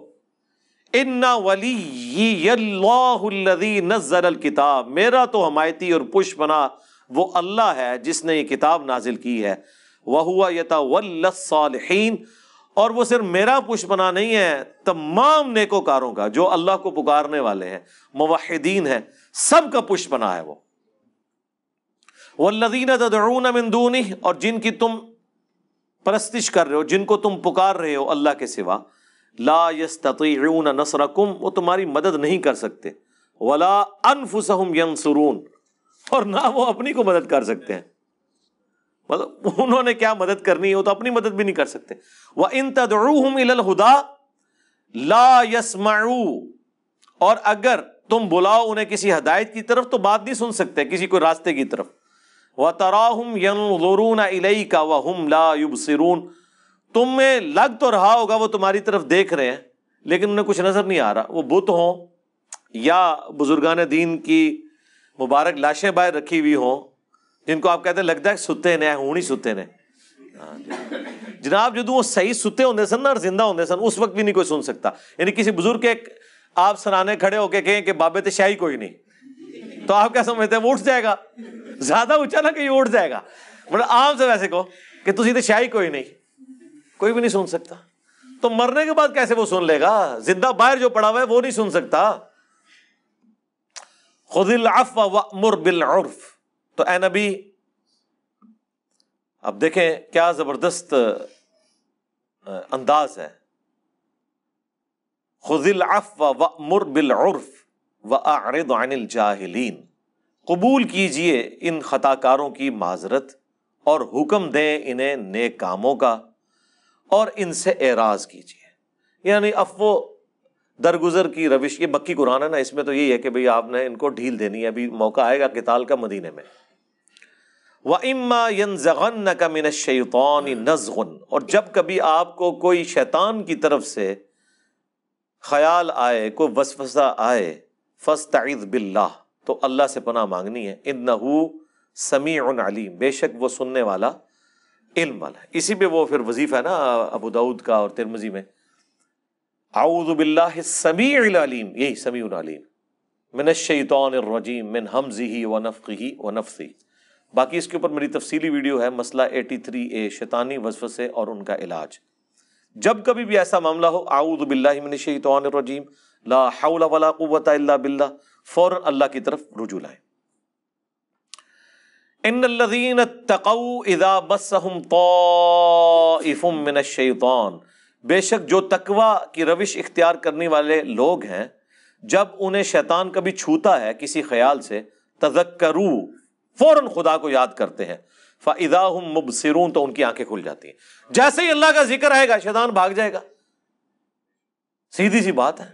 ان ولی اللہ الذی نزل الکتاب، میرا تو حمایتی اور پشت پناہ وہ اللہ ہے جس نے یہ کتاب نازل کی ہے. وَهُوَ يَتَوَلَّى الصَّالِحِينَ، اور وہ صرف میرا پشت پناہ نہیں ہے، تمام نیکوکاروں کا جو اللہ کو پکارنے والے ہیں، موحدین ہیں، سب کا پشت پناہ ہے وہ. وَالَّذِينَ تَدْعُونَ مِن دُونِهِ، اور جن کی تم پرستش کر رہے ہو، جن کو تم پکار رہے ہو اللہ کے سوا، لا يستطيعون نصرکم، وہ تمہاری مدد نہیں کر سکتے، ولا انفسهم ينصرون، اور نہ وہ اپنی کو مدد کر سکتے ہیں. مطلب انہوں نے کیا مدد کرنی ہے، وہ تو اپنی مدد بھی نہیں کر سکتے. وَإِن تَدْعُوهُمْ إِلَى الْهُدَىٰ لَا يَسْمَعُوا، اور اگر تم بلاؤ انہیں کسی ہدایت کی طرف تو بات نہیں سن سکتے، کسی کوئی راستے کی طرف. وَتَرَاهُمْ يَنظُرُونَ إِلَيْكَ وَهُمْ لَا يُبْصِرُونَ، تمہیں لگ تو رہا ہوگا وہ تمہاری طرف دیکھ رہے ہیں لیکن انہیں کچھ نظر نہیں آ رہا. وہ بت ہوں یا بزرگان دین کی مبارک لاشیں باہر رکھی ہوئی ہوں جن کو آپ کہتے ہیں لگتا ہے ستے نے ہوں نہیں ستے نے. جناب جدوں وہ صحیح ستے ہوندے سن اور زندہ ہوندے سن اس وقت بھی نہیں کوئی سن سکتا. یعنی کسی بزرگ کے آپ سرانے کھڑے ہو کے کہیں کہ بابے تے شاہی کوئی نہیں، تو آپ کیا سمجھتے ہیں وہ اٹھ جائے گا؟ زیادہ اونچا نہ کہ یہ اٹھ جائے گا. مطلب عام سے ویسے کہو کہ تسی تے شاہی کوئی نہیں، کوئی بھی نہیں سن سکتا. تو مرنے کے بعد کیسے وہ سن لے گا؟ زندہ باہر جو پڑا ہوا ہے وہ نہیں سن سکتا. خذ العفو وامر بالعرف، تو اے نبی اب دیکھیں کیا زبردست انداز ہے. خذ العفو وامر بالعرف واعرض عن الجاہلین، قبول کیجئے ان خطا کاروں کی معذرت اور حکم دیں انہیں نیک کاموں کا اور ان سے اعراض کیجئے. یعنی عفو درگزر کی روش، یہ مکی قرآن ہے نا، اس میں تو یہی ہے کہ بھئی آپ نے ان کو ڈھیل دینی ہے، ابھی موقع آئے گا قتال کا مدینے میں. وَإِمَّا يَنزَغَنَّكَ مِنَ الشَّيْطَانِ نَزْغٌ، اور جب کبھی آپ کو کوئی شیطان کی طرف سے خیال آئے، کوئی وسوسہ آئے، فَاسْتَعِذْ بِاللَّهِ، تو اللہ سے پناہ مانگنی ہے. إِنَّهُ سَمِيعٌ عَلِيمٌ، بے شک وہ سننے والا علم والا ہے. اسی پہ وہ پھر وظیفہ ہے نا ابو داؤد کا اور ترمذی میں، اعوذ باللہ السمیع العلیم، یہی سمیع العلیم. من الشیطان الرجیم من ہمزہ ونفخہ ونفثہ. باقی اس کے اوپر میری تفصیلی ویڈیو ہے، مسئلہ 83A شیطانی وسوسے اور ان کا علاج. جب کبھی بھی ایسا معاملہ ہو، اعوذ باللہ من الشیطان الرجیم، لا حول ولا قوۃ الا باللہ، فوراً اللہ کی طرف رجوع لائیں. ان الذین اتقوا اذا مسهم طائف من الشیطان، بے شک جو تقوی کی روش اختیار کرنے والے لوگ ہیں، جب انہیں شیطان کبھی چھوتا ہے کسی خیال سے، تذکروا، فوراً خدا کو یاد کرتے ہیں، فاذا هم مبصرون، تو ان کی آنکھیں کھل جاتی ہیں. جیسے ہی اللہ کا ذکر آئے گا شیطان بھاگ جائے گا. سیدھی سی بات ہے.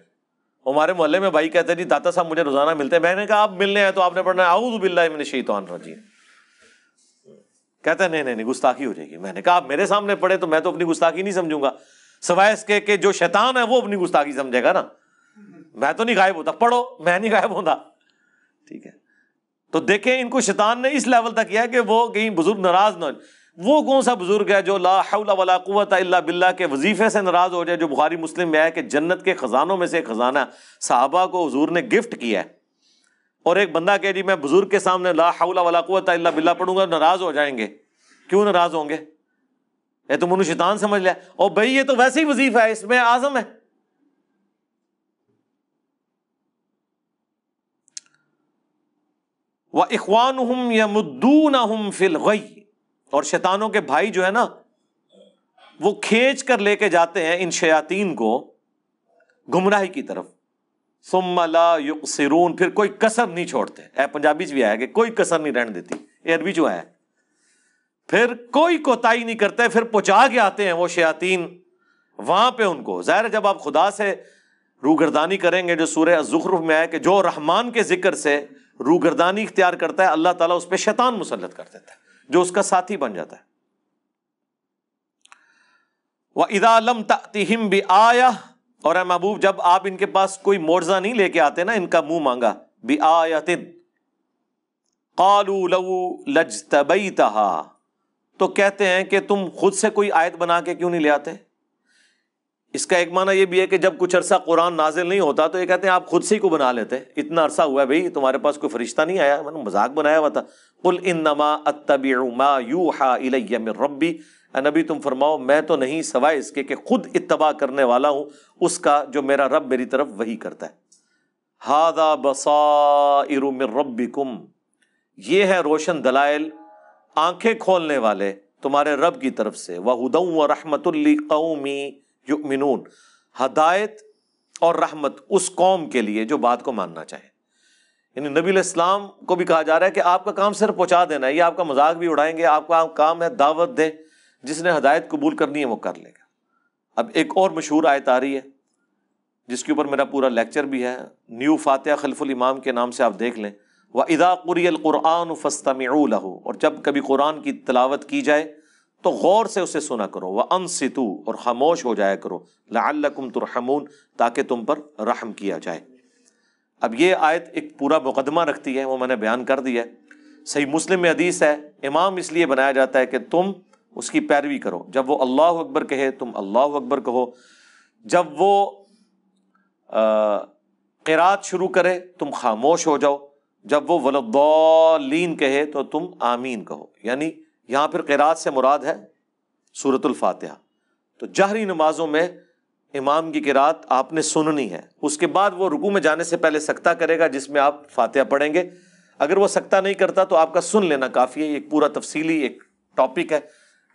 ہمارے محلے میں بھائی کہتے ہیں جی داتا صاحب مجھے روزانہ ملتے ہیں. میں نے کہا آپ ملنے ہیں تو آپ نے پڑھنا ہے اعوذ باللہ من الشیطان الرجیم. کہتا ہے نہیں گستاخی ہو جائے گی. میں نے کہا آپ میرے سامنے پڑھے تو میں تو اپنی گستاخی نہیں سمجھوں گا، سوائے اس کے کہ جو شیطان ہے وہ اپنی گستاخی سمجھے گا نا. میں تو نہیں غائب ہوتا، پڑھو، میں نہیں غائب ہوتا. ٹھیک ہے. تو دیکھیں ان کو شیطان نے اس لیول تک کیا کہ وہ کہیں بزرگ ناراض نہ ہو. وہ کون سا بزرگ ہے جو لا حول ولا قوت الا باللہ کے وظیفے سے ناراض ہو جائے، جو بخاری مسلم میں ہے کہ جنت کے خزانوں میں سے ایک خزانہ صحابہ کو حضور نے گفٹ کیا ہے، اور ایک بندہ کہ جی میں بزرگ کے سامنے لا حول ولا قوت الا باللہ پڑھوں گا، ناراض ہو جائیں گے. کیوں ناراض ہوں گے؟ یہ تو منو شیطان سمجھ لیا. اور بھائی یہ تو ویسے ہی وظیفہ ہے، اس میں اعظم ہے. وَإِخْوَانُهُمْ يَمُدُّونَهُمْ فِي الْغَيِّ، اور شیطانوں کے بھائی جو ہے نا وہ کھینچ کر لے کے جاتے ہیں ان شیاطین کو گمراہی کی طرف. ثُمَّ لَا يُقْصِرُونَ، پھر کوئی کسر نہیں چھوڑتے. اے پنجابی میں آیا کہ کوئی کسر نہیں رہنے دیتی، یہ عربی جو ہے. پھر کوئی کوتاہی نہیں کرتے، پھر پہنچا کے آتے ہیں وہ شیاطین وہاں پہ ان کو. ظاہر ہے جب آپ خدا سے روگردانی کریں گے، جو سورہ الزخرف میں ہے کہ جو رحمان کے ذکر سے روگردانی اختیار کرتا ہے اللہ تعالیٰ اس پہ شیطان مسلط کر دیتا ہے جو اس کا ساتھی بن جاتا ہے. وَإِذَا لَمْ تَأْتِهِمْ بِآيَةٍ، اور اے محبوب جب آپ ان کے پاس کوئی معجزہ نہیں لے کے آتے نا، ان کا منہ مانگا، بِآيَةٍ قَالُوا لَوْ لَجْتَبَيْتَهَا، تو کہتے ہیں کہ تم خود سے کوئی آیت بنا کے کیوں نہیں لے آتے. اس کا ایک معنی یہ بھی ہے کہ جب کچھ عرصہ قرآن نازل نہیں ہوتا تو یہ کہتے ہیں آپ خود سے ہی کو بنا لیتے. اتنا عرصہ ہوا ہے بھائی تمہارے پاس کوئی فرشتہ نہیں آیا، میں نے مذاق بنایا ہوا تھا. قُلْ إِنَّمَا أَتَّبِعُ مَا يُوحَى إِلَيَّ مِن رَبِّي، اے نبی تم فرماؤ میں تو نہیں سوائے اس کے کہ خود اتباع کرنے والا ہوں اس کا جو میرا رب میری طرف وحی کرتا ہے. هَذَا بَصَائِرُ مِن رَبِّكُمْ، یہ ہے روشن دلائل، آنکھیں کھولنے والے تمہارے رب کی طرف سے. وَهُدًى وَرَحْمَةٌ لِقَوْمٍ یؤمنون، ہدایت اور رحمت اس قوم کے لیے جو بات کو ماننا چاہے. یعنی نبی علیہ السلام کو بھی کہا جا رہا ہے کہ آپ کا کام صرف پہنچا دینا ہے، یہ آپ کا مذاق بھی اڑائیں گے، آپ کا کام ہے دعوت دیں، جس نے ہدایت قبول کرنی ہے وہ کر لے گا. اب ایک اور مشہور آیت آ رہی ہے جس کے اوپر میرا پورا لیکچر بھی ہے، نیو فاتحہ خلف الامام کے نام سے آپ دیکھ لیں. وَإِذَا قُرِئَ الْقُرْآنُ فَاسْتَمِعُوا لَهُ، اور جب کبھی قرآن کی تلاوت کی جائے تو غور سے اسے سنا کرو. وَأَنصِتُوا، اور خاموش ہو جایا کرو. لَعَلَّكُمْ تُرْحَمُونَ، تاکہ تم پر رحم کیا جائے. اب یہ آیت ایک پورا مقدمہ رکھتی ہے، وہ میں نے بیان کر دیا ہے. صحیح مسلم میں حدیث ہے، امام اس لیے بنایا جاتا ہے کہ تم اس کی پیروی کرو. جب وہ اللہ اکبر کہے تم اللہ اکبر کہو، جب وہ قرات شروع کرے تم خاموش ہو جاؤ، جب وہ وَلَضَّالِّينَ کہے تو تم آمین کہو. یعنی یہاں پھر قرات سے مراد ہے سورۃ الفاتحہ. تو جہری نمازوں میں امام کی قرات آپ نے سننی ہے. اس کے بعد وہ رکوع میں جانے سے پہلے سکتہ کرے گا جس میں آپ فاتحہ پڑھیں گے. اگر وہ سکتہ نہیں کرتا تو آپ کا سن لینا کافی ہے. ایک پورا تفصیلی ایک ٹاپک ہے،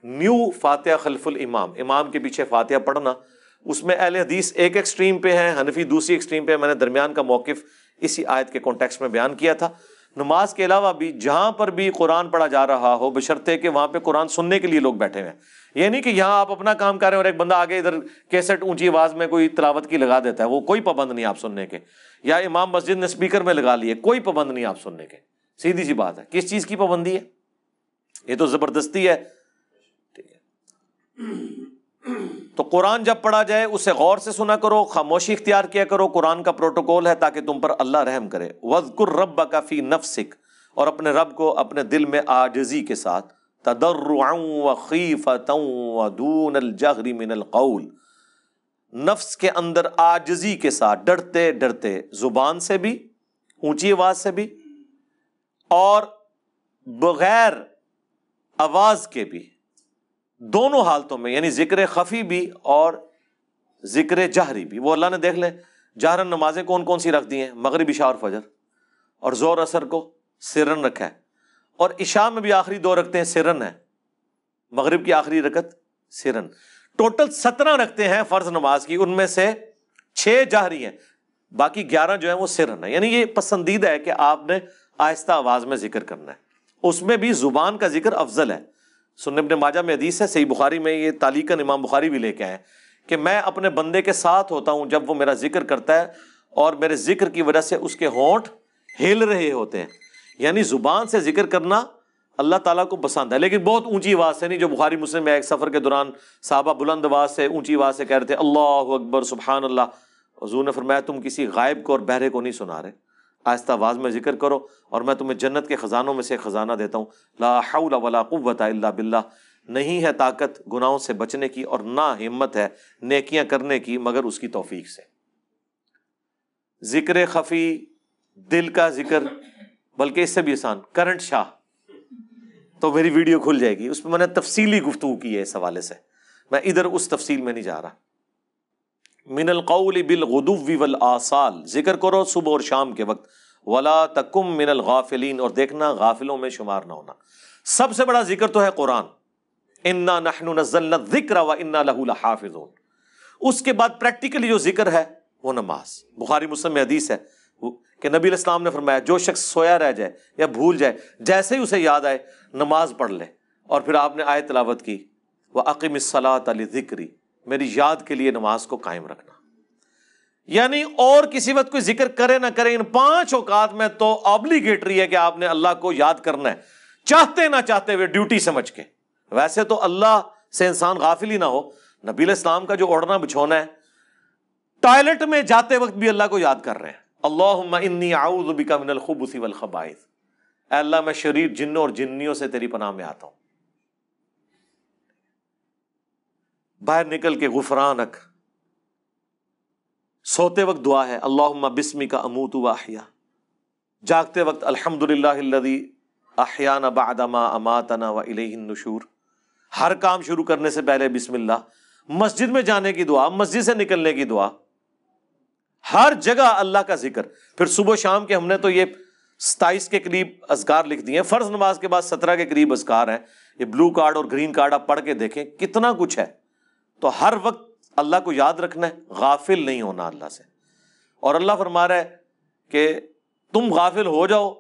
نیو فاتحہ خلف الامام، امام کے پیچھے فاتحہ پڑھنا. اس میں اہل حدیث ایک ایکسٹریم پہ ہیں، حنفی دوسری ایکسٹریم پہ. میں نے درمیان کا موقف اسی آیت کے کانٹیکسٹ میں بیان کیا تھا. نماز کے علاوہ بھی جہاں پر بھی قرآن پڑھا جا رہا ہو، بشرطے کہ وہاں پہ قرآن سننے کے لیے لوگ بیٹھے ہوئے ہیں. یہ نہیں کہ یہاں آپ اپنا کام کر رہے ہیں اور ایک بندہ آگے ادھر کیسٹ اونچی آواز میں کوئی تلاوت کی لگا دیتا ہے، وہ کوئی پابند نہیں آپ سننے کے. یا امام مسجد نے اسپیکر میں لگا لیے، کوئی پابند نہیں آپ سننے کے. سیدھی سی بات ہے. کس چیز کی پابندی ہے؟ یہ تو زبردستی ہے. ٹھیک ہے. تو قرآن جب پڑھا جائے اسے غور سے سنا کرو، خاموشی اختیار کیا کرو. قرآن کا پروٹوکول ہے تاکہ تم پر اللہ رحم کرے. وَاذْكُرْ رَبَّكَ فِي نَفْسِكَ، اور اپنے رب کو اپنے دل میں عاجزی کے ساتھ، تَضَرُّعًا وَخِيفَةً وَدُونَ الْجَهْرِ مِنَ الْقَوْلِ، نفس کے اندر عاجزی کے ساتھ، ڈرتے ڈرتے، زبان سے بھی اونچی آواز سے بھی اور بغیر آواز کے بھی، دونوں حالتوں میں، یعنی ذکر خفی بھی اور ذکر جہری بھی۔ وہ اللہ نے دیکھ لیں جہرن نمازیں کون کون سی رکھ دی ہیں، مغرب عشاء اور فجر، اور ظہر اثر کو سرن رکھا ہے، اور عشاء میں بھی آخری 2 رکھتے ہیں سرن ہے، مغرب کی آخری رکعت سرن۔ ٹوٹل 17 رکھتے ہیں فرض نماز کی، ان میں سے 6 جہری ہیں، باقی 11 جو ہیں وہ سرن ہے۔ یعنی یہ پسندیدہ ہے کہ آپ نے آہستہ آواز میں ذکر کرنا ہے، اس میں بھی زبان کا ذکر افضل ہے۔ سنن ابن ماجہ میں حدیث ہے، صحیح بخاری میں یہ تعلیقاً امام بخاری بھی لے کے آئے کہ میں اپنے بندے کے ساتھ ہوتا ہوں جب وہ میرا ذکر کرتا ہے اور میرے ذکر کی وجہ سے اس کے ہونٹ ہل رہے ہوتے ہیں۔ یعنی زبان سے ذکر کرنا اللہ تعالیٰ کو پسند ہے، لیکن بہت اونچی آواز سے نہیں، جو بخاری مسلم میں ایک سفر کے دوران صحابہ بلند آواز سے اونچی آواز سے کہہ رہے تھے اللہ اکبر سبحان اللہ، حضور نے فرمایا تم کسی غائب کو اور بہرے کو نہیں سنا رہے، آہستہ آواز میں ذکر کرو اور میں تمہیں جنت کے خزانوں میں سے ایک خزانہ دیتا ہوں، لا حول ولا قوت الا باللہ، نہیں ہے طاقت گناہوں سے بچنے کی اور نہ ہمت ہے نیکیاں کرنے کی مگر اس کی توفیق سے۔ ذکر خفی، دل کا ذکر، بلکہ اس سے بھی آسان، کرنٹ شاہ، تو میری ویڈیو کھل جائے گی، اس میں نے تفصیلی گفتگو کی ہے اس حوالے سے، میں ادھر اس تفصیل میں نہیں جا رہا۔ من القول بالغدو والآصال، ذکر کرو صبح اور شام کے وقت، ولا تکم من الغافلین، اور دیکھنا غافلوں میں شمار نہ ہونا۔ سب سے بڑا ذکر تو ہے قرآن، انا نحن نزلنا الذکر وانا لہ لحافظون۔ اس کے بعد پریکٹیکلی جو ذکر ہے وہ نماز۔ بخاری مسلم میں حدیث ہے کہ نبی علیہ السلام نے فرمایا جو شخص سویا رہ جائے یا بھول جائے، جیسے ہی اسے یاد آئے نماز پڑھ لے، اور پھر آپ نے آیت تلاوت کی وَأَقِمِ الصَّلَاةَ لِذِكْرِ، میری یاد کے لیے نماز کو قائم رکھنا۔ یعنی اور کسی وقت کوئی ذکر کرے نہ کرے، ان 5 اوقات میں تو آبلیگیٹری ہے کہ آپ نے اللہ کو یاد کرنا ہے، چاہتے نہ چاہتے ہوئے، ڈیوٹی سمجھ کے۔ ویسے تو اللہ سے انسان غافل ہی نہ ہو، نبی علیہ السلام کا جو اوڑھنا بچھونا ہے، ٹوائلٹ میں جاتے وقت بھی اللہ کو یاد کر رہے ہیں، اللہم انی اعوذ بک من الخبث والخبائث، اے اللہ میں شریر جنوں اور جنیوں سے تیری پناہ میں آتا ہوں۔ باہر نکل کے غفرانک، سوتے وقت دعا ہے اللہم بسمک اموت و احیا، جاگتے وقت الحمدللہ الذی احیانا بعد ما اماتنا و الیہ النشور، ہر کام شروع کرنے سے پہلے بسم اللہ، مسجد میں جانے کی دعا، مسجد سے نکلنے کی دعا، ہر جگہ اللہ کا ذکر۔ پھر صبح شام کے ہم نے تو یہ 27 کے قریب اذکار لکھ دیے ہیں، فرض نماز کے بعد 17 کے قریب اذکار ہیں، یہ بلو کارڈ اور گرین کارڈ آپ پڑھ کے دیکھیں کتنا کچھ ہے۔ تو ہر وقت اللہ کو یاد رکھنا ہے، غافل نہیں ہونا اللہ سے۔ اور اللہ فرما رہا ہے کہ تم غافل ہو جاؤ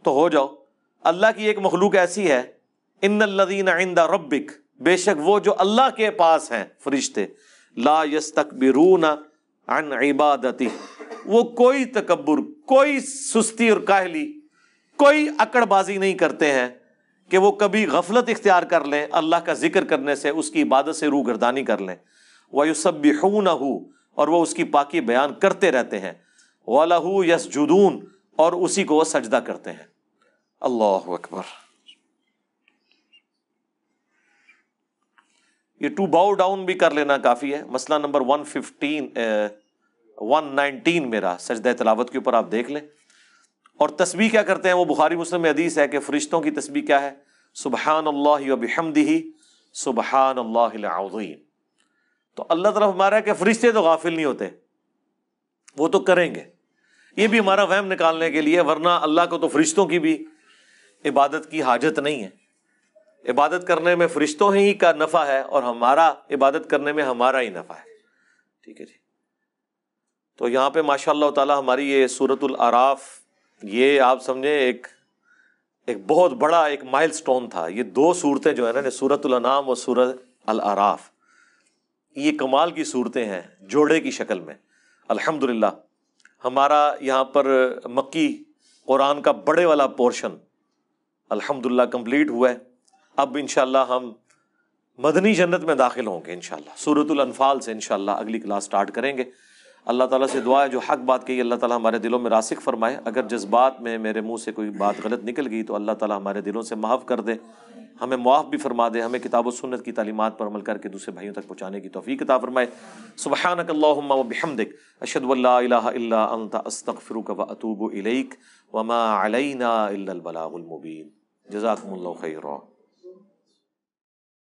تو ہو جاؤ، اللہ کی ایک مخلوق ایسی ہے، ان الذین عند ربک، بے شک وہ جو اللہ کے پاس ہیں فرشتے، لا یستکبرون عن عبادتی، وہ کوئی تکبر، کوئی سستی اور کاہلی، کوئی اکڑ بازی نہیں کرتے ہیں کہ وہ کبھی غفلت اختیار کر لیں اللہ کا ذکر کرنے سے، اس کی عبادت سے روگردانی کر لیں، وَيُسَبِّحُونَهُ، اور وہ اس کی پاکی بیان کرتے رہتے ہیں، وَلَهُ يَسْجُدُونَ، اور اسی کو سجدہ کرتے ہیں۔ اللہ اکبر۔ یہ ٹو باؤ ڈاؤن بھی کر لینا کافی ہے، مسئلہ نمبر 119 میرا سجدہ تلاوت کے اوپر آپ دیکھ لیں۔ اور تسبیح کیا کرتے ہیں، وہ بخاری مسلم میں حدیث ہے کہ فرشتوں کی تسبیح کیا ہے، سبحان اللہ وبحمدہ سبحان اللہ العظیم۔ تو اللہ تعالیٰ ہمارا ہے کہ فرشتے تو غافل نہیں ہوتے، وہ تو کریں گے۔ یہ بھی ہمارا وہم نکالنے کے لیے، ورنہ اللہ کو تو فرشتوں کی بھی عبادت کی حاجت نہیں ہے۔ عبادت کرنے میں فرشتوں ہی کا نفع ہے اور ہمارا عبادت کرنے میں ہمارا ہی نفع ہے۔ ٹھیک ہے جی۔ تو یہاں پہ ماشاء اللہ تعالیٰ ہماری یہ سورۃ الاعراف، یہ آپ سمجھیں ایک بہت بڑا ایک مائل سٹون تھا۔ یہ 2 صورتیں جو ہیں نا، سورۃ الانعام اور سورۃ الاعراف، یہ کمال کی صورتیں ہیں جوڑے کی شکل میں۔ الحمدللہ ہمارا یہاں پر مکی قرآن کا بڑے والا پورشن الحمدللہ کمپلیٹ ہوا ہے۔ اب انشاءاللہ ہم مدنی جنت میں داخل ہوں گے انشاءاللہ۔ سورۃ الانفال سے انشاءاللہ اگلی کلاس سٹارٹ کریں گے۔ اللہ تعالیٰ سے دعا ہے جو حق بات کہی اللہ تعالیٰ ہمارے دلوں میں راسخ فرمائے، اگر جذبات میں میرے منہ سے کوئی بات غلط نکل گئی تو اللہ تعالیٰ ہمارے دلوں سے محو کر دے۔ ہمیں معاف بھی فرما دے، ہمیں کتاب و سنت کی تعلیمات پر عمل کر کے دوسرے بھائیوں تک پہنچانے کی توفیق عطا فرمائے۔ سبحانک اللہم و بحمدک، اشہد ان لا الہ الا انت، استغفرک و اتوب الیک، وما علینا الا البلاغ المبین۔ جزاکم اللہ خیرا۔